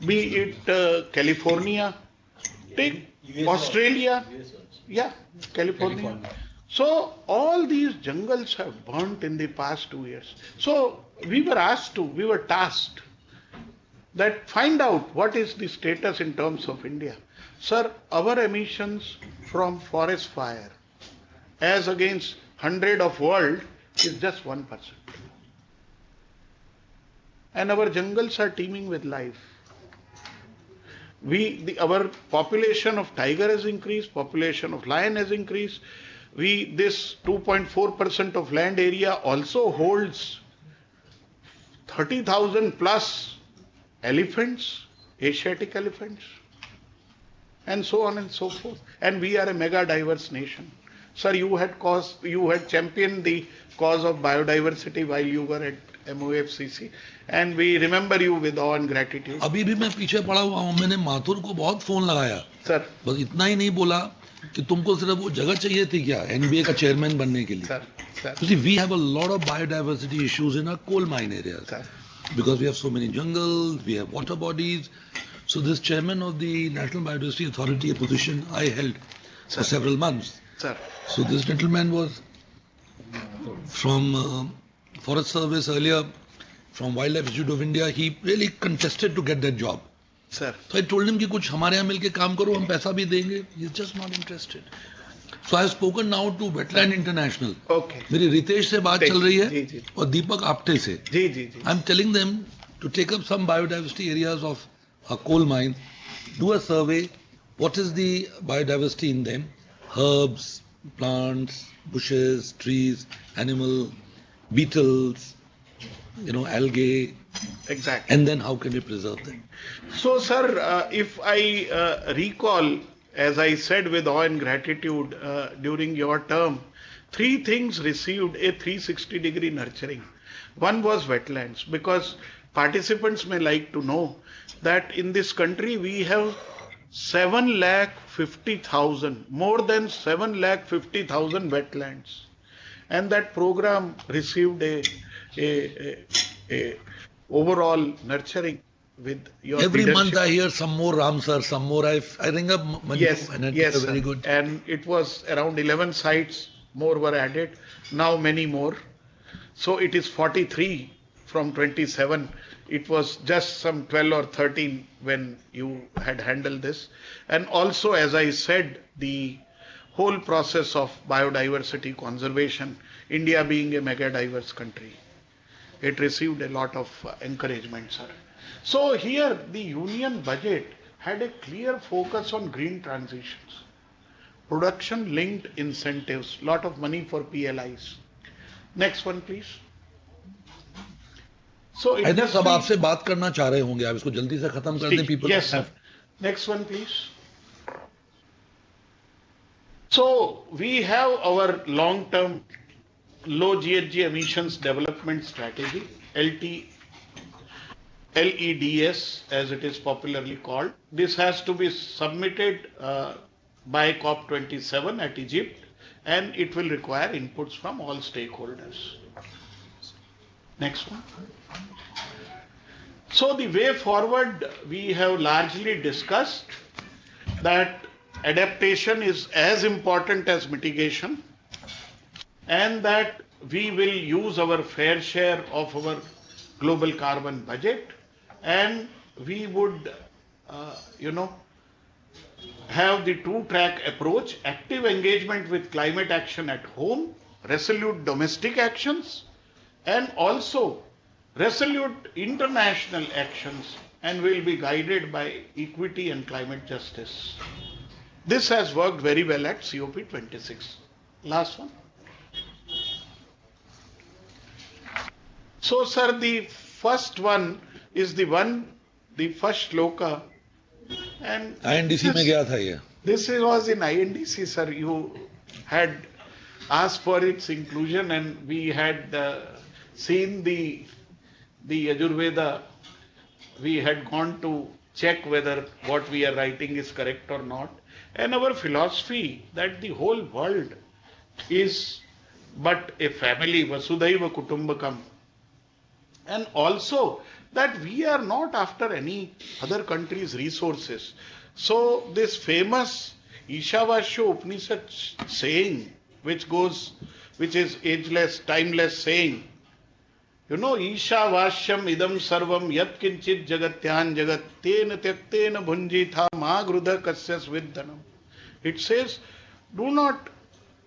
be it California, take Australia, yeah, California. So all these jungles have burnt in the past 2 years. So we were tasked that find out what is the status in terms of India. Sir, our emissions from forest fire as against 100 of world is just 1%. And our jungles are teeming with life. Our population of tiger has increased, population of lion has increased. This 2.4% of land area also holds 30,000 plus elephants, Asiatic elephants, and so on and so forth. And we are a mega diverse nation. Sir, you had championed the cause of biodiversity while you were at MOFCC, and we remember you with awe and gratitude. अभी भी मैं पीछे पड़ा हुआ हूँ, मैंने माथुर को बहुत फोन लगाया सर, बस इतना ही नहीं बोला कि तुमको सिर्फ वो जगह चाहिए थी क्या एनबीए का चेयरमैन बनने के लिए. Sir, You see, we have a lot of biodiversity issues in our coal mine areas because we have so many jungles, we have water bodies. So this chairman of the National Biodiversity Authority, a position I held for several months. Sir. So this gentleman was from Forest Service earlier, from Wildlife Institute of India. He really contested to get that job. Sir. So I told him कि कुछ हमारे यहाँ मिलके काम करो, हम पैसा भी देंगे. He's just not interested. So I have spoken now to Wetland International. Okay. मेरी रितेश से बात चल रही है जी, जी. और दीपक आप्टे से. जी, जी, जी. I'm telling them to take up some biodiversity areas of a coal mine, do a survey, what is the biodiversity in them, herbs, plants, bushes, trees, animal, beetles, algae. Exactly. And then how can we preserve them? So, sir, if I recall, as I said with awe and gratitude during your term, 3 things received a 360-degree nurturing. One was wetlands, because participants may like to know that in this country we have 7,50,000, more than 7,50,000 wetlands. And that program received a overall nurturing with your Every leadership. month I hear some more Ramsar, some more. I ring up Manju, Yes, and yes, it's very sir. good. And it was around 11 sites, more were added, now many more. So it is 43 from 27. It was just some 12 or 13 when you had handled this. And also, as I said, the whole process of biodiversity conservation, India being a mega diverse country, it received a lot of encouragement, sir. So here the union budget had a clear focus on green transitions, production linked incentives, lot of money for PLIs. Next one, please. So I think सब आपसे बात करना चाह रहे होंगे, आप इसको जल्दी से खत्म कर दें. People. Yes, sir. Next one, please. So we have our long-term low GHG emissions development strategy, LEDS as it is popularly called. This has to be submitted by COP27 at Egypt, and it will require inputs from all stakeholders. Next one. So the way forward, we have largely discussed that adaptation is as important as mitigation, and that we will use our fair share of our global carbon budget, and we would, have the 2-track approach: active engagement with climate action at home, resolute domestic actions, and also resolute international actions, and will be guided by equity and climate justice. This has worked very well at COP26. Last one. So, sir, the first one is the first shloka. And INDC में गया था ये. This was in INDC, sir. You had asked for its inclusion, and we had seen the the Yajurveda, we had gone to check whether what we are writing is correct or not. And our philosophy that the whole world is but a family, Vasudhaiva Kutumbakam. And also that we are not after any other country's resources. So this famous Ishavasya Upanishad saying, which is ageless, timeless saying, you know, Ishavashyam idam sarvam yat kinchit jagatyan jagat tena tyaktena bhunjitha ma grudha kasyas viddhanam. It says, do not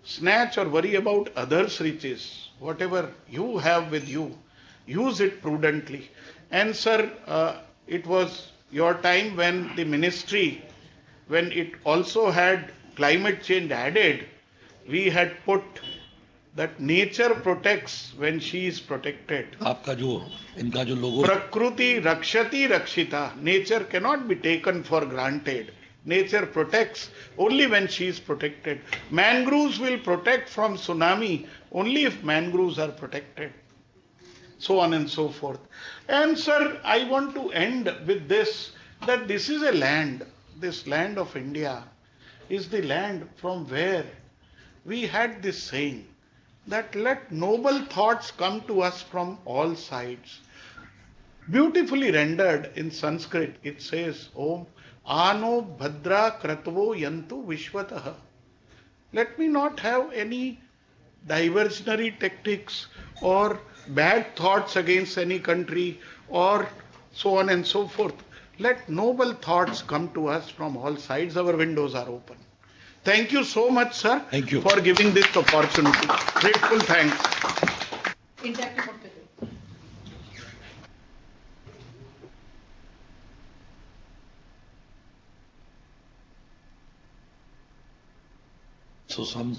snatch or worry about others' riches. Whatever you have with you, use it prudently. And sir, it was your time when the ministry, when it also had climate change added, we had put that nature protects when she is protected. आपका जो इनका जो लोगो Prakriti rakshati rakshita. Nature cannot be taken for granted. Nature protects only when she is protected. Mangroves will protect from tsunami only if mangroves are protected. So on and so forth. And sir, I want to end with this, that this is a land, this land of India is the land from where we had this saying that let noble thoughts come to us from all sides. Beautifully rendered in Sanskrit, it says, Om Ano Bhadra Kratvo Yantu Vishwataha. Let me not have any diversionary tactics or bad thoughts against any country or so on and so forth. Let noble thoughts come to us from all sides. Our windows are open. Thank you so much, sir, Thank you. for giving this opportunity. Grateful thanks. Interactive portfolio. so some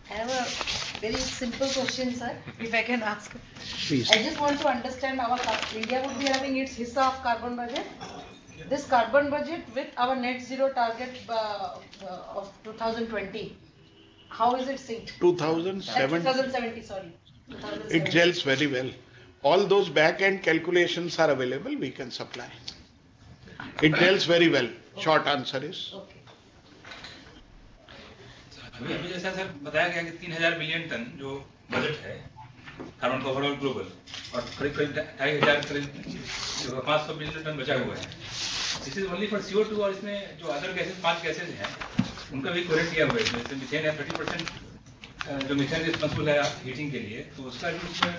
I have a very simple question, sir, if I can ask. Please. I just want to understand India would be having its hissa of carbon budget. This carbon budget with our net zero target of 2020, how is it synced? 2070, sorry. it 2070. gels very well. All those back-end calculations are available, we can supply. It gels very well. Short answer is. Okay. अभी जैसा sir बताया गया कि 3000 billion ton जो budget है carbon का overall global और करीब करीब 2500 करीब 500 बिलियन टन बचा हुआ है. This is only for CO2 और इसमें जो अदर गैसेस 5 गैसेस हैं उनका भी कोरेट किया हुआ है. जैसे मीथेन है 30% जो मीथेन रिस्पांसिबल है हीटिंग के लिए, तो उसका भी उसमें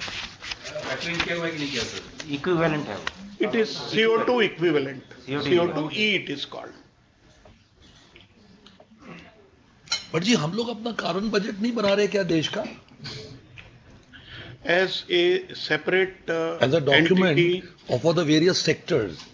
फैक्टरिंग किया हुआ है कि नहीं किया हुआ है? Equivalent है वो. It is CO2 equivalent. CO2e it is called. But जी हम लोग अपना कार्बन बजट नहीं बना रहे क्या देश का As a separate as a document entity, of all the various sectors.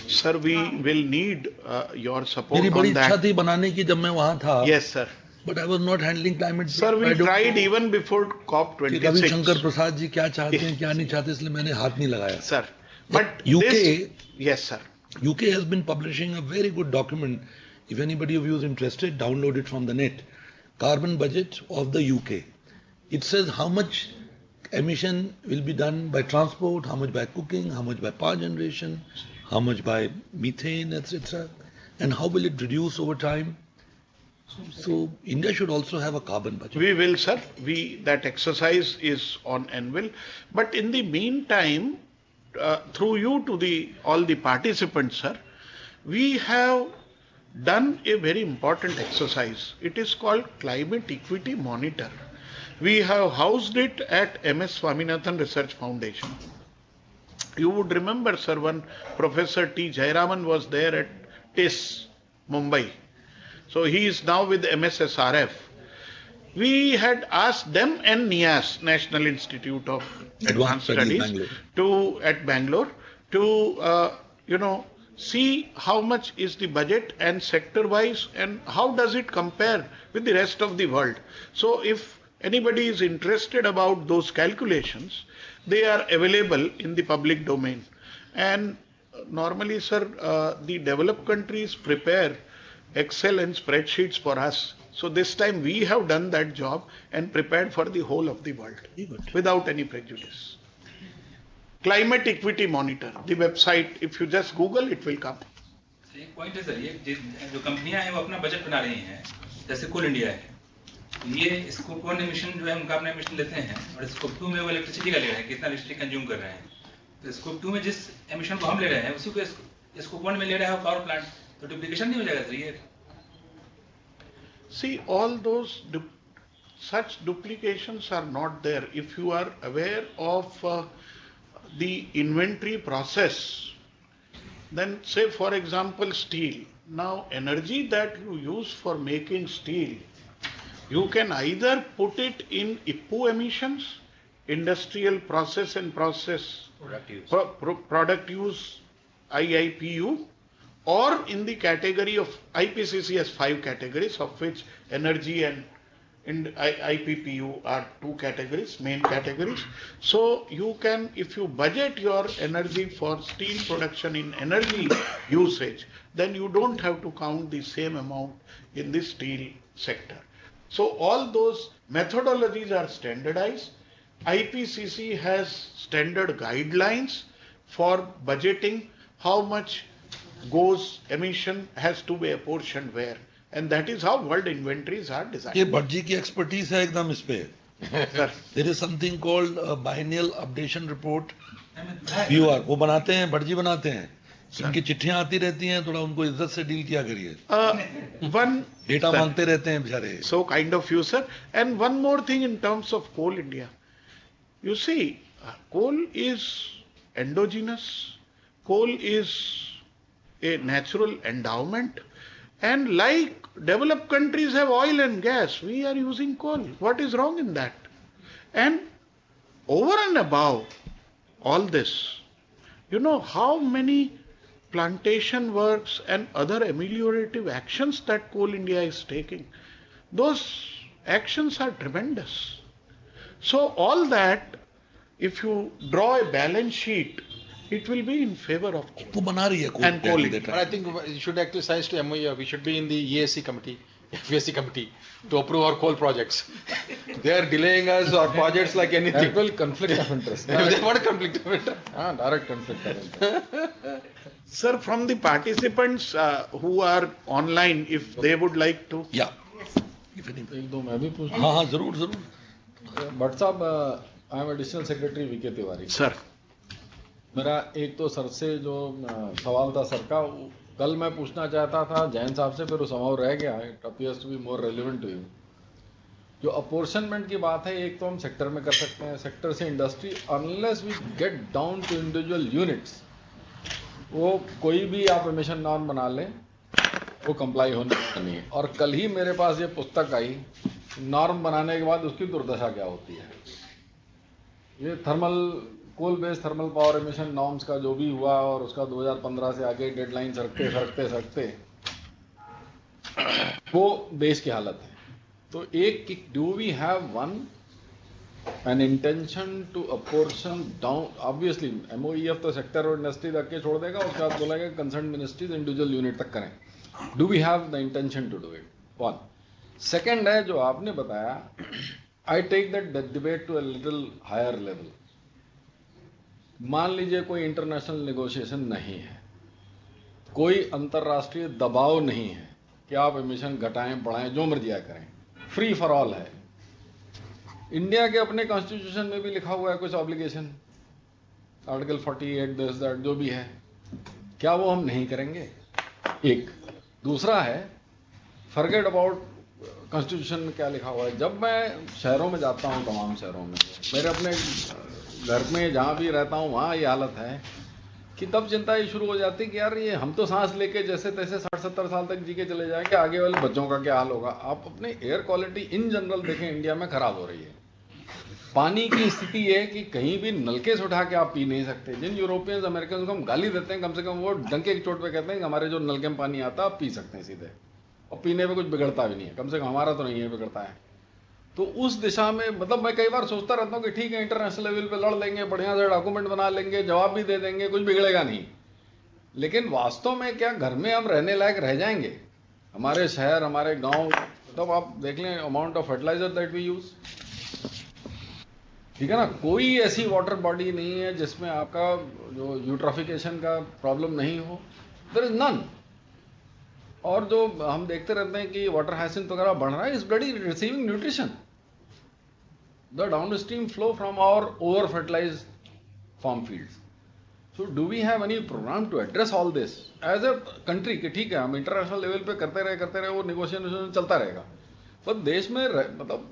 sir, we will need your support मेरी बड़ी on इच्छा that. थी बनाने की जब मैं वहाँ था. Yes, sir. But I was not handling climate. Sir, we I don't tried know even before कि COP26. रविशंकर प्रसाद जी क्या चाहते हैं क्या नहीं चाहते, इसलिए मैंने हाथ नहीं लगाया. Sir, but UK this, yes, sir. UK has been publishing a very good document. If anybody of you is interested, download it from the net. Carbon budget of the UK. It says how much emission will be done by transport, how much by cooking, how much by power generation, how much by methane, etc. And how will it reduce over time. So India should also have a carbon budget. We will, sir. That exercise is on anvil. But in the meantime, through you to all the participants, sir, we have done a very important exercise. It is called Climate Equity Monitor. We have housed it at MS Swaminathan Research Foundation. You would remember, sir, when Professor T. Jayaraman was there at TIS, Mumbai. So he is now with MSSRF. We had asked them and NIAS, National Institute of Advanced Studies, at Bangalore, to see how much is the budget and sector-wise and how does it compare with the rest of the world. So if anybody is interested about those calculations, they are available in the public domain. And normally, sir, the developed countries prepare Excel and spreadsheets for us. So this time we have done that job and prepared for the whole of the world without any prejudice. Climate Equity Monitor, the website, if you just Google, it will come. एक point है sir, ये जो कंपनियां हैं वो अपना budget बना रही हैं, जैसे कोल इंडिया है, ये स्कोप 1 एमिशन जो है उनका अपना एमिशन लेते हैं और स्कोप 2 में वो इलेक्ट्रिसिटी का ले रहे हैं, कितना इलेक्ट्रिसिटी कंज्यूम कर रहे हैं, तो स्कोप 2 में जिस एमिशन को हम ले रहे हैं उसी को स्कोप 1 में ले रहा है पावर प्लांट, तो डुप्लीकेशन नहीं हो जाएगा सर ये? See, all those such duplications are not there. If you are aware of the inventory process, then say for example steel. Now energy that you use for making steel, you can either put it in IPU emissions, industrial process and process product use, IIPU, or in the category of IPCC has 5 categories, of which energy and IPPU are 2 categories, main categories. So you can, if you budget your energy for steel production in energy usage, then you don't have to count the same amount in the steel sector. So all those methodologies are standardized. IPCC has standard guidelines for budgeting how much goes emission has to be apportioned where, and that is how world inventories are designed. ये भट्ट जी की expertise है एकदम इस पे. There is something called biennial updation report. BOR वो बनाते हैं, भट्ट जी बनाते हैं. इनकी चिट्ठियां आती रहती हैं, थोड़ा उनको इज्जत से डील किया करिए. One डेटा मांगते रहते हैं बेचारे. So kind of you, sir. And one more thing in terms of Coal India. You see, coal is endogenous. Coal is a natural endowment. And like developed countries have oil and gas, we are using coal. What is wrong in that? And over and above all this, you know how many plantation works and other ameliorative actions that Coal India is taking. Those actions are tremendous. So all that, if you draw a balance sheet, it will be in favor of coal. वो बना रही है coal And coal India. But I think you should exercise to MOE. We should be in the EAC committee, FAC committee, to approve our coal projects. They are delaying us our projects like anything. That will conflict of interest. They want a conflict of interest. Direct conflict of interest. Sir, from the participants who are online, if they would like to. Yeah. एक दो मैं भी पूछ. हाँ हाँ जरूर जरूर. भट्ट साहब, I am additional secretary VK Tiwari. Sir. मेरा एक तो सर से जो सवाल था सर का, कल मैं पूछना चाहता था जैन साहब से, फिर वो सवाल रह गया. It appears to be more relevant to you. जो अपोर्शनमेंट की बात है, एक तो हम सेक्टर में कर सकते हैं, सेक्टर से industry, unless we get down to individual units, वो कोई भी आप एमिशन नॉर्म बना लें वो कंप्लाई होने नहीं है. और कल ही मेरे पास ये पुस्तक आई, नॉर्म बनाने के बाद उसकी दुर्दशा क्या होती है. ये thermal coal based thermal power emission norms का जो भी हुआ, और उसका 2015 से आगे डेडलाइन सरकते वो देश की हालत है. तो एक, do we have one an intention to apportion down, obviously MOEF तो सेक्टर और इंडस्ट्री तक के छोड़ देगा, उसके बाद बोलेगा कंसर्न मिनिस्ट्रीज इंडिविजुअल यूनिट तक करें. Do we have the intention to do it? One. Second है जो आपने बताया, I take that debate to a little higher level. मान लीजिए कोई इंटरनेशनल नेगोशिएशन नहीं है, कोई अंतर्राष्ट्रीय दबाव नहीं है कि आप एमिशन घटाएं बढ़ाएं जो मर्जी करें, फ्री फॉर ऑल है. इंडिया के अपने कॉन्स्टिट्यूशन में भी लिखा हुआ है कुछ ऑब्लिगेशन, आर्टिकल 48 दिस दैट जो भी है, क्या वो हम नहीं करेंगे? एक. दूसरा है, फॉरगेट अबाउट कॉन्स्टिट्यूशन में क्या लिखा हुआ है. जब मैं शहरों में जाता हूँ, तमाम शहरों में, मेरे अपने घर में जहाँ भी रहता हूँ वहाँ ये हालत है कि तब चिंता ये शुरू हो जाती कि यार ये हम तो सांस लेके जैसे तैसे 60-70 साल तक जी के चले जाएंगे, आगे वाले बच्चों का क्या हाल होगा. आप अपने एयर क्वालिटी इन जनरल देखें, इंडिया में खराब हो रही है. पानी की स्थिति है कि कहीं भी नलके से उठा के आप पी नहीं सकते. जिन यूरोपियंस अमेरिकन को हम गाली देते हैं, कम से कम वो डंके की चोट पे कहते हैं कि हमारे जो नलके में पानी आता है आप पी सकते हैं सीधे, और पीने में कुछ बिगड़ता भी नहीं है. कम से कम हमारा तो नहीं है बिगड़ता है. तो उस दिशा में मतलब मैं कई बार सोचता रहता हूँ कि ठीक है इंटरनेशनल लेवल पे लड़ लेंगे, बढ़िया से डॉक्यूमेंट बना लेंगे, जवाब भी दे देंगे, कुछ बिगड़ेगा नहीं. लेकिन वास्तव में क्या घर में हम रहने लायक रह जाएंगे? हमारे शहर, हमारे गांव तब आप देख लें amount of fertiliser that we use, ठीक है ना। कोई ऐसी वाटर बॉडी नहीं है जिसमें आपका जो यूट्रोफिकेशन का प्रॉब्लम नहीं हो, देयर इज नन। और जो हम देखते रहते हैं कि वाटर हाइसिंथ वगैरह बढ़ रहा है, is bloody receiving nutrition, the downstream flow from our over fertilised farm fields. So do we have any programme to address all this as a country? कि ठीक है हम इंटरनेशनल लेवल पे करते रहे वो नेगोशिएशन चलता रहेगा, पर देश में मतलब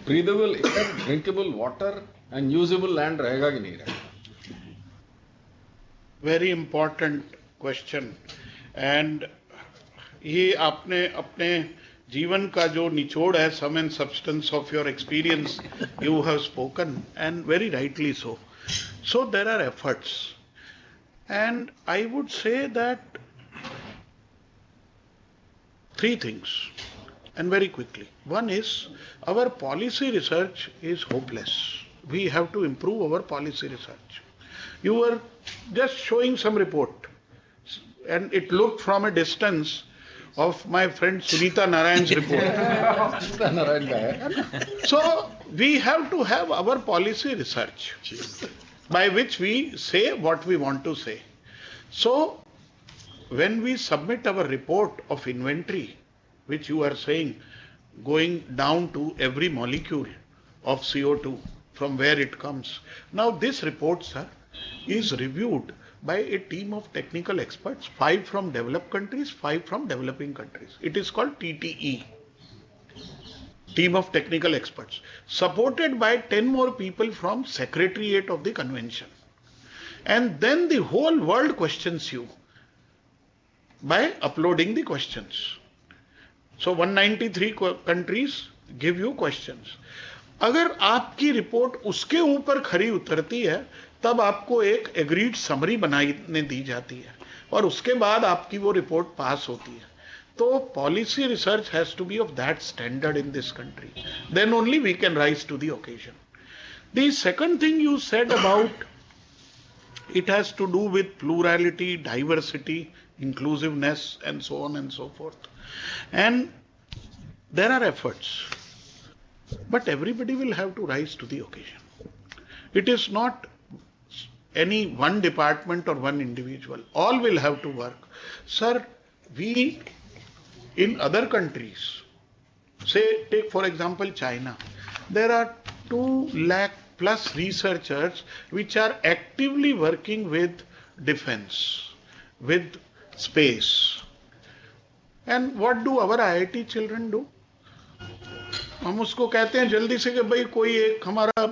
breathable air, drinkable water and usable land रहेगा कि नहीं रहेगा? Very important question. एंड ये आपने अपने जीवन का जो निचोड़ है, sum and substance of your experience you have spoken, and very rightly so. So there are efforts, and I would say that three things, and very quickly. One is our policy research is hopeless. We have to improve our policy research. You were just showing some report, and it looked from a distance of my friend Sunita Narayan's report. So we have to have our policy research by which we say what we want to say. So when we submit our report of inventory, which you are saying, going down to every molecule of CO2 from where it comes. Now this report, sir, is reviewed by a team of technical experts, 5 from developed countries, 5 from developing countries. It is called TTE, team of technical experts, supported by 10 more people from Secretariat of the Convention. And then the whole world questions you by uploading the questions. So 193 countries give you questions. अगर आपकी report उसके ऊपर खरी उतरती है, तब आपको एक एग्रीड समरी बनाने दी जाती है, और उसके बाद आपकी वो रिपोर्ट पास होती है. तो policy research has to be of that standard in this country. Then only we can rise to the occasion. The second thing you said about, it has to do with plurality, diversity, inclusiveness, and so on and so forth. And there are efforts, but everybody will have to rise to the occasion. It is not any one department or one individual. All will have to work. Sir, we in other countries, say take for example China, there are 2 lakh plus researchers which are actively working with defense, with space. And what do our IIT children do? हम उसको कहते हैं जल्दी से कि भाई कोई एक हमारा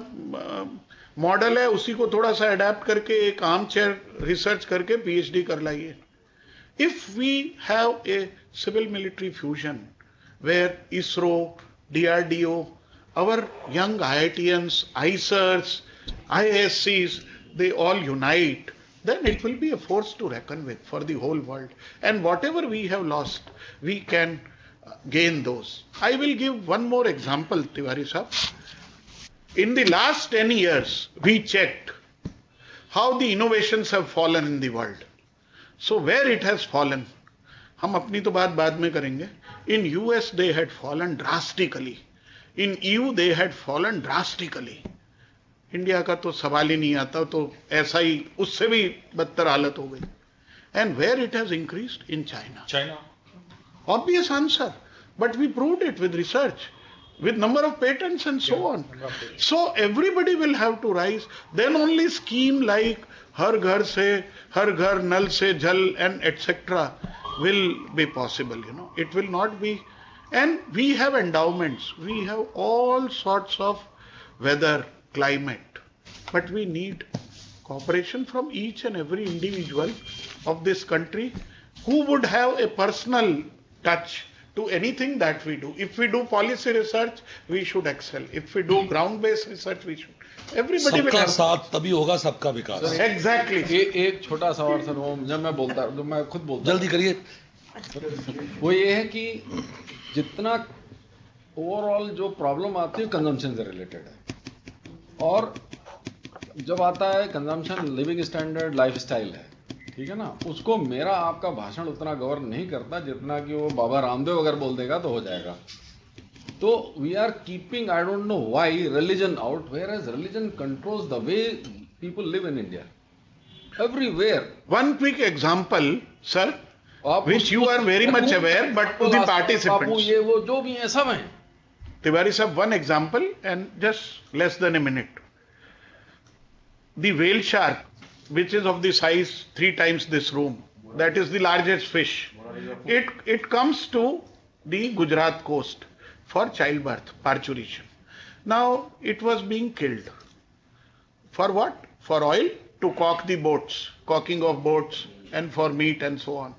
मॉडल है, उसी को थोड़ा सा अडेप्ट करके एक आर्म चेयर रिसर्च करके PhD कर लाइए. If we have a civil military fusion where ISRO, DRDO, our young IITians, ICERs, ISCs, they all unite, then it will be a force to reckon with for the whole world. And whatever we have lost, we can gain those. I will give one more example, Tiwari Sahab. In the last 10 years, we checked how the innovations have fallen in the world. So where it has fallen, हम अपनी तो बात बाद में करेंगे. In US they had fallen drastically. In EU they had fallen drastically. India का तो सवाल ही नहीं आता, तो ऐसा ही उससे भी बदतर हालत हो गई. And where it has increased? In China. China. Obvious answer, but we proved it with research, with number of patents and so on. So everybody will have to rise. Then only scheme like हर घर से, हर घर नल से जल and etc. will be possible. You know, it will not be. And we have endowments, we have all sorts of weather, climate, but we need cooperation from each and every individual of this country who would have a personal touch to anything that we do. If we do policy research, we should excel. If we do ground-based research, we should. Everybody will सबका have. साथ तभी होगा सबका विकास. Exactly. एक छोटा सा और sir, वो जब मैं बोलता, जो मैं खुद बोलता, जल्दी करिए. वो ये है कि जितना ओवरऑल जो प्रॉब्लम आती है कंजम्पशन से रिलेटेड है, और जब आता है कंजम्पशन, लिविंग स्टैंडर्ड, लाइफस्टाइल है, ठीक है ना, उसको मेरा आपका भाषण उतना गवर्न नहीं करता जितना कि वो बाबा रामदेव अगर बोल देगा तो हो जाएगा. So we are keeping, I don't know why, religion out, whereas religion controls the way people live in India. Everywhere. One quick example, sir, आप which you are very much aware, but to the Bapu participants. ये वो जो भी है सब हैं. Tiwari sir, one example and just less than a minute. The whale shark, which is of the size 3 times this room, that is the largest fish. It comes to the Gujarat coast for childbirth, parturition. Now it was being killed. For what? For oil, to caulk the boats, caulking of boats, and for meat and so on.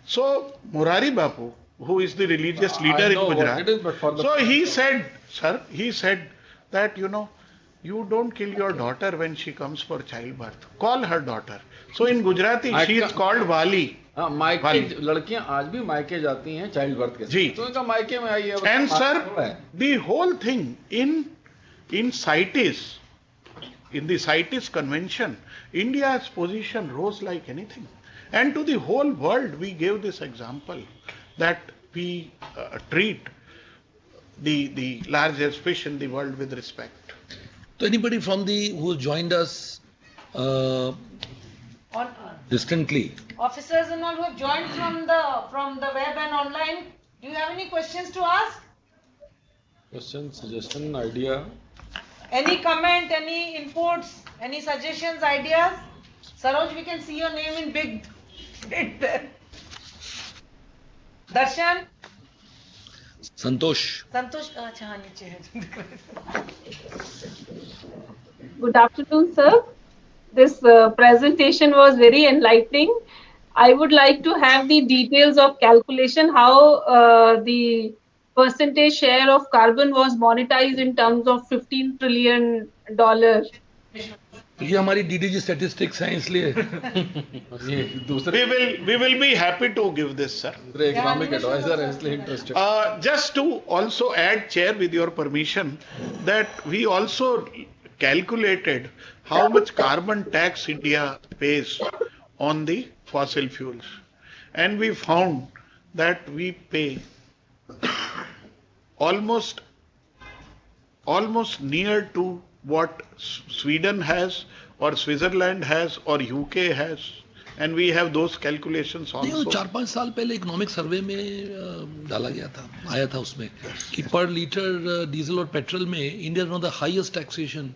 So Murari Bapu, who is the religious leader in Gujarat, so he said, sir, he said that, you don't kill your daughter when she comes for childbirth. Call her daughter. So in Gujarati, she is called Wali. हाँ, मायके लड़कियां आज भी मायके जाती हैं child birth के जी तो इनका मायके में आई है and sir the whole thing in CITES, in the CITES convention, India's position rose like anything, and to the whole world we gave this example that we treat the largest fish in the world with respect. So anybody from who joined us distantly, officers and all who have joined from the web and online, do you have any questions to ask? Question, suggestion, idea. Any comment, any inputs, any suggestions, ideas? Saroj, we can see your name in big there. Darshan? Santosh. Santosh, acha, haan, niche hai. Good afternoon, sir. This presentation was very enlightening. I would like to have the details of calculation, how the percentage share of carbon was monetized in terms of $15 trillion. ये हमारी DDG statistics हैं इसलिए. We will be happy to give this, sir. Economic advisor is interested. Just to also add, Chair, with your permission, that we also calculated how much carbon tax India pays on the fossil fuels, and we found that we pay almost near to what Sweden has or Switzerland has or UK has, and we have those calculations also. 4-5 साल पहले economic survey में डाला गया था, आया था उसमें कि पर लीटर डीजल और पेट्रोल में India one of the highest taxation,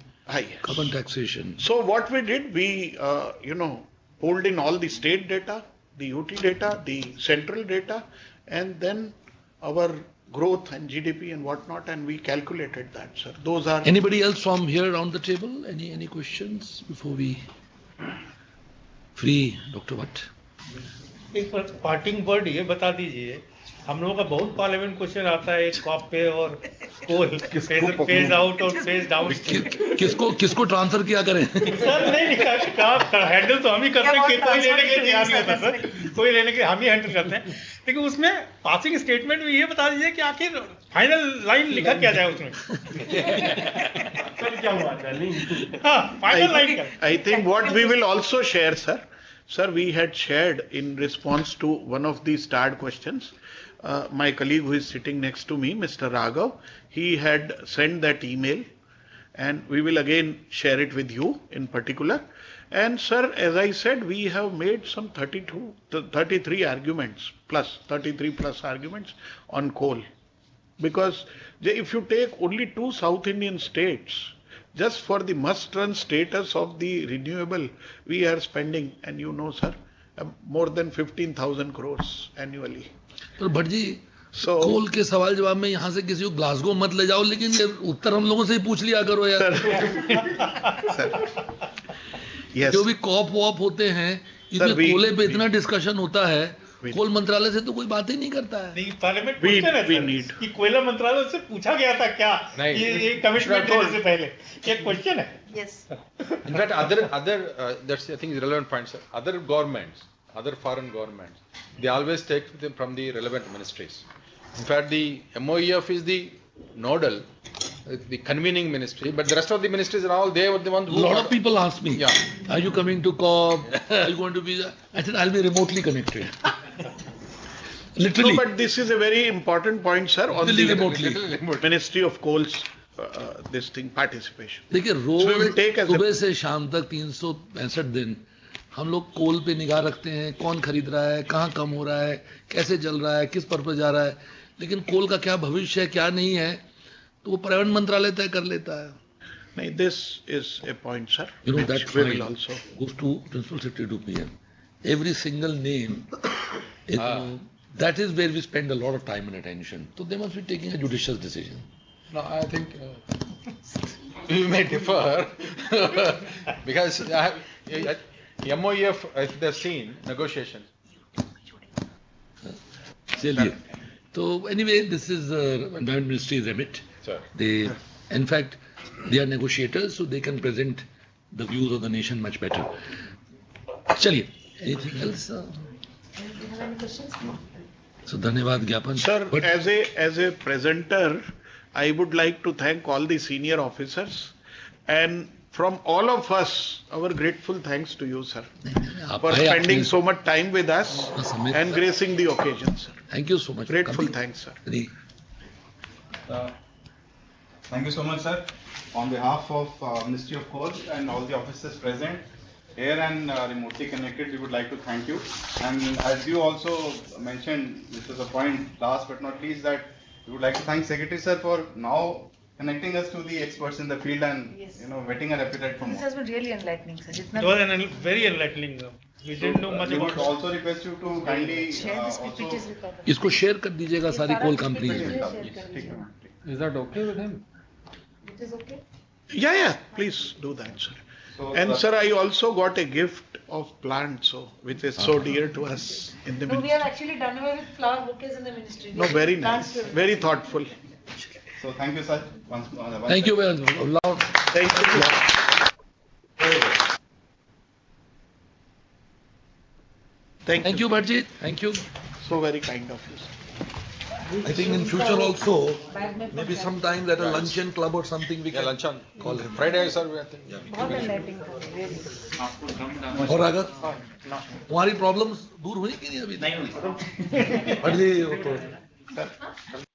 carbon taxation. So what we did, we pulled in all the state data, the UT data, the central data, and then our growth and GDP and whatnot, and we calculated that, sir. Those are. Anybody else from here around the table? Any questions before we free Dr. Bhatt? एक parting word ये बता दीजिए, हम लोगों का बहुत parliament question आता है एक कॉप पे और कोल फेज आउट और फेज डाउन. किसको ट्रांसफर किया करें? सर नहीं हैंडल तो हम ही करते हैं, कोई लेने के लिए नहीं होता सर, कोई लेने के हम ही हैंडल करते हैं, लेकिन उसमें पासिंग स्टेटमेंट में ये बता दीजिए कि आखिर फाइनल लाइन लिखा क्या जाए उसमें. सर क्या हुआ नहीं? हाँ final line. I think what we will also share, sir. Sir, we had shared in response to one of the starred questions. My colleague who is sitting next to me, Mr. Raghav, he had sent that email, and we will again share it with you in particular. And sir, as I said, we have made some 33 arguments plus, 33 plus arguments on coal. Because if you take only 2 South Indian states, just for the must-run status of the renewable, we are spending, and you know, sir, more than 15,000 crores annually. पर भट्ट जी, कोल के सवाल जवाब में यहाँ से किसी को Glasgow मत ले जाओ, लेकिन ये उत्तर हम लोगों से ही पूछ लिया करो यार. Yes. जो भी कॉप वॉप होते हैं, इसमें कोले पे इतना डिस्कशन होता है, कोल मंत्रालय से तो कोई बात ही नहीं करता है. नहीं, पार्लियामेंट पूछते हैं सर कि कोयला मंत्रालय से पूछा गया था क्या ये कमिटमेंट देने से पहले, एक क्वेश्चन है. Yes. In fact, other that's I think is relevant point, sir. Other governments, other foreign governments, they always take them from the relevant ministries. In fact, the MOEF is the nodal, the convening ministry, but the rest of the ministries are all they were the ones who. A lot of people ask me, are you coming to COP? Are you going to be? I said I'll be remotely connected. Literally. No, but this is a very important point, sir, on Literally the remotely. Ministry of Coal's this thing participation. देखिए So we will take rose as a- सुबह से शाम तक 365 दिन हम लोग कोल पे निगाह रखते हैं, कौन खरीद रहा है, कहाँ कम हो रहा है, कैसे चल रहा है, किस पर्पज जा रहा है, लेकिन कोल का क्या भविष्य है, क्या नहीं है, तो वो पर्यावरण मंत्रालय तय कर लेता है. No, this is a point, sir. You know, which that we file will also. goes to Principal Secretary to PM. Every single name, you know, that is where we spend a lot of time and attention. So they must be taking a judicious decision. No, I think we may differ because MOEF, if they've seen negotiations. चलिए. So anyway, this is Environment Ministry's remit. Sir. They, in fact, they are negotiators, so they can present the views of the nation much better. चलिए. Anything else? Do you have any questions? So धन्यवाद ज्ञापन. Sir, But as a presenter, I would like to thank all the senior officers, and from all of us, our grateful thanks to you, sir, आप for आए spending आपने- so much time with us समय and दिया. gracing the occasion, sir. Thank you so much. for Grateful coming. thanks, sir. Very- Thank you so much, sir. On behalf of Ministry of Coal and all the officers present here and remotely connected, we would like to thank you. And as you also mentioned, this is a point, last but not least, that we would like to thank Secretary sir for now connecting us to the experts in the field and Yes. whetting our appetite for This more. has been really enlightening, sir. It was very enlightening. We didn't know much We about would it. also request you to kindly Share this also. PPTs with others. इसको share कर दीजिएगा सारी सारा कोल PPT companies में. share कर ठीक दीजिए. है, ma'am. Is that okay with him? It is okay? Yeah, please do that, sir. So, And sir, I also got a gift of plants, so which is so dear to us in the No, we ministry. have actually done away with flower bouquets in the ministry. No, very nice, Plants will- very thoughtful. So thank you, sir. Once Thank you very much. Thank you. Thank you, Bharji. Thank you. So very kind of you, sir. I think in future also, Bag में maybe पहुंचा। sometime at a luncheon club or something we Yeah, can lunch on call him. Friday, sir. I think. बहुत enlightening था, really. और अगर तुम्हारी problems दूर हुई कि नहीं अभी? नहीं हुई.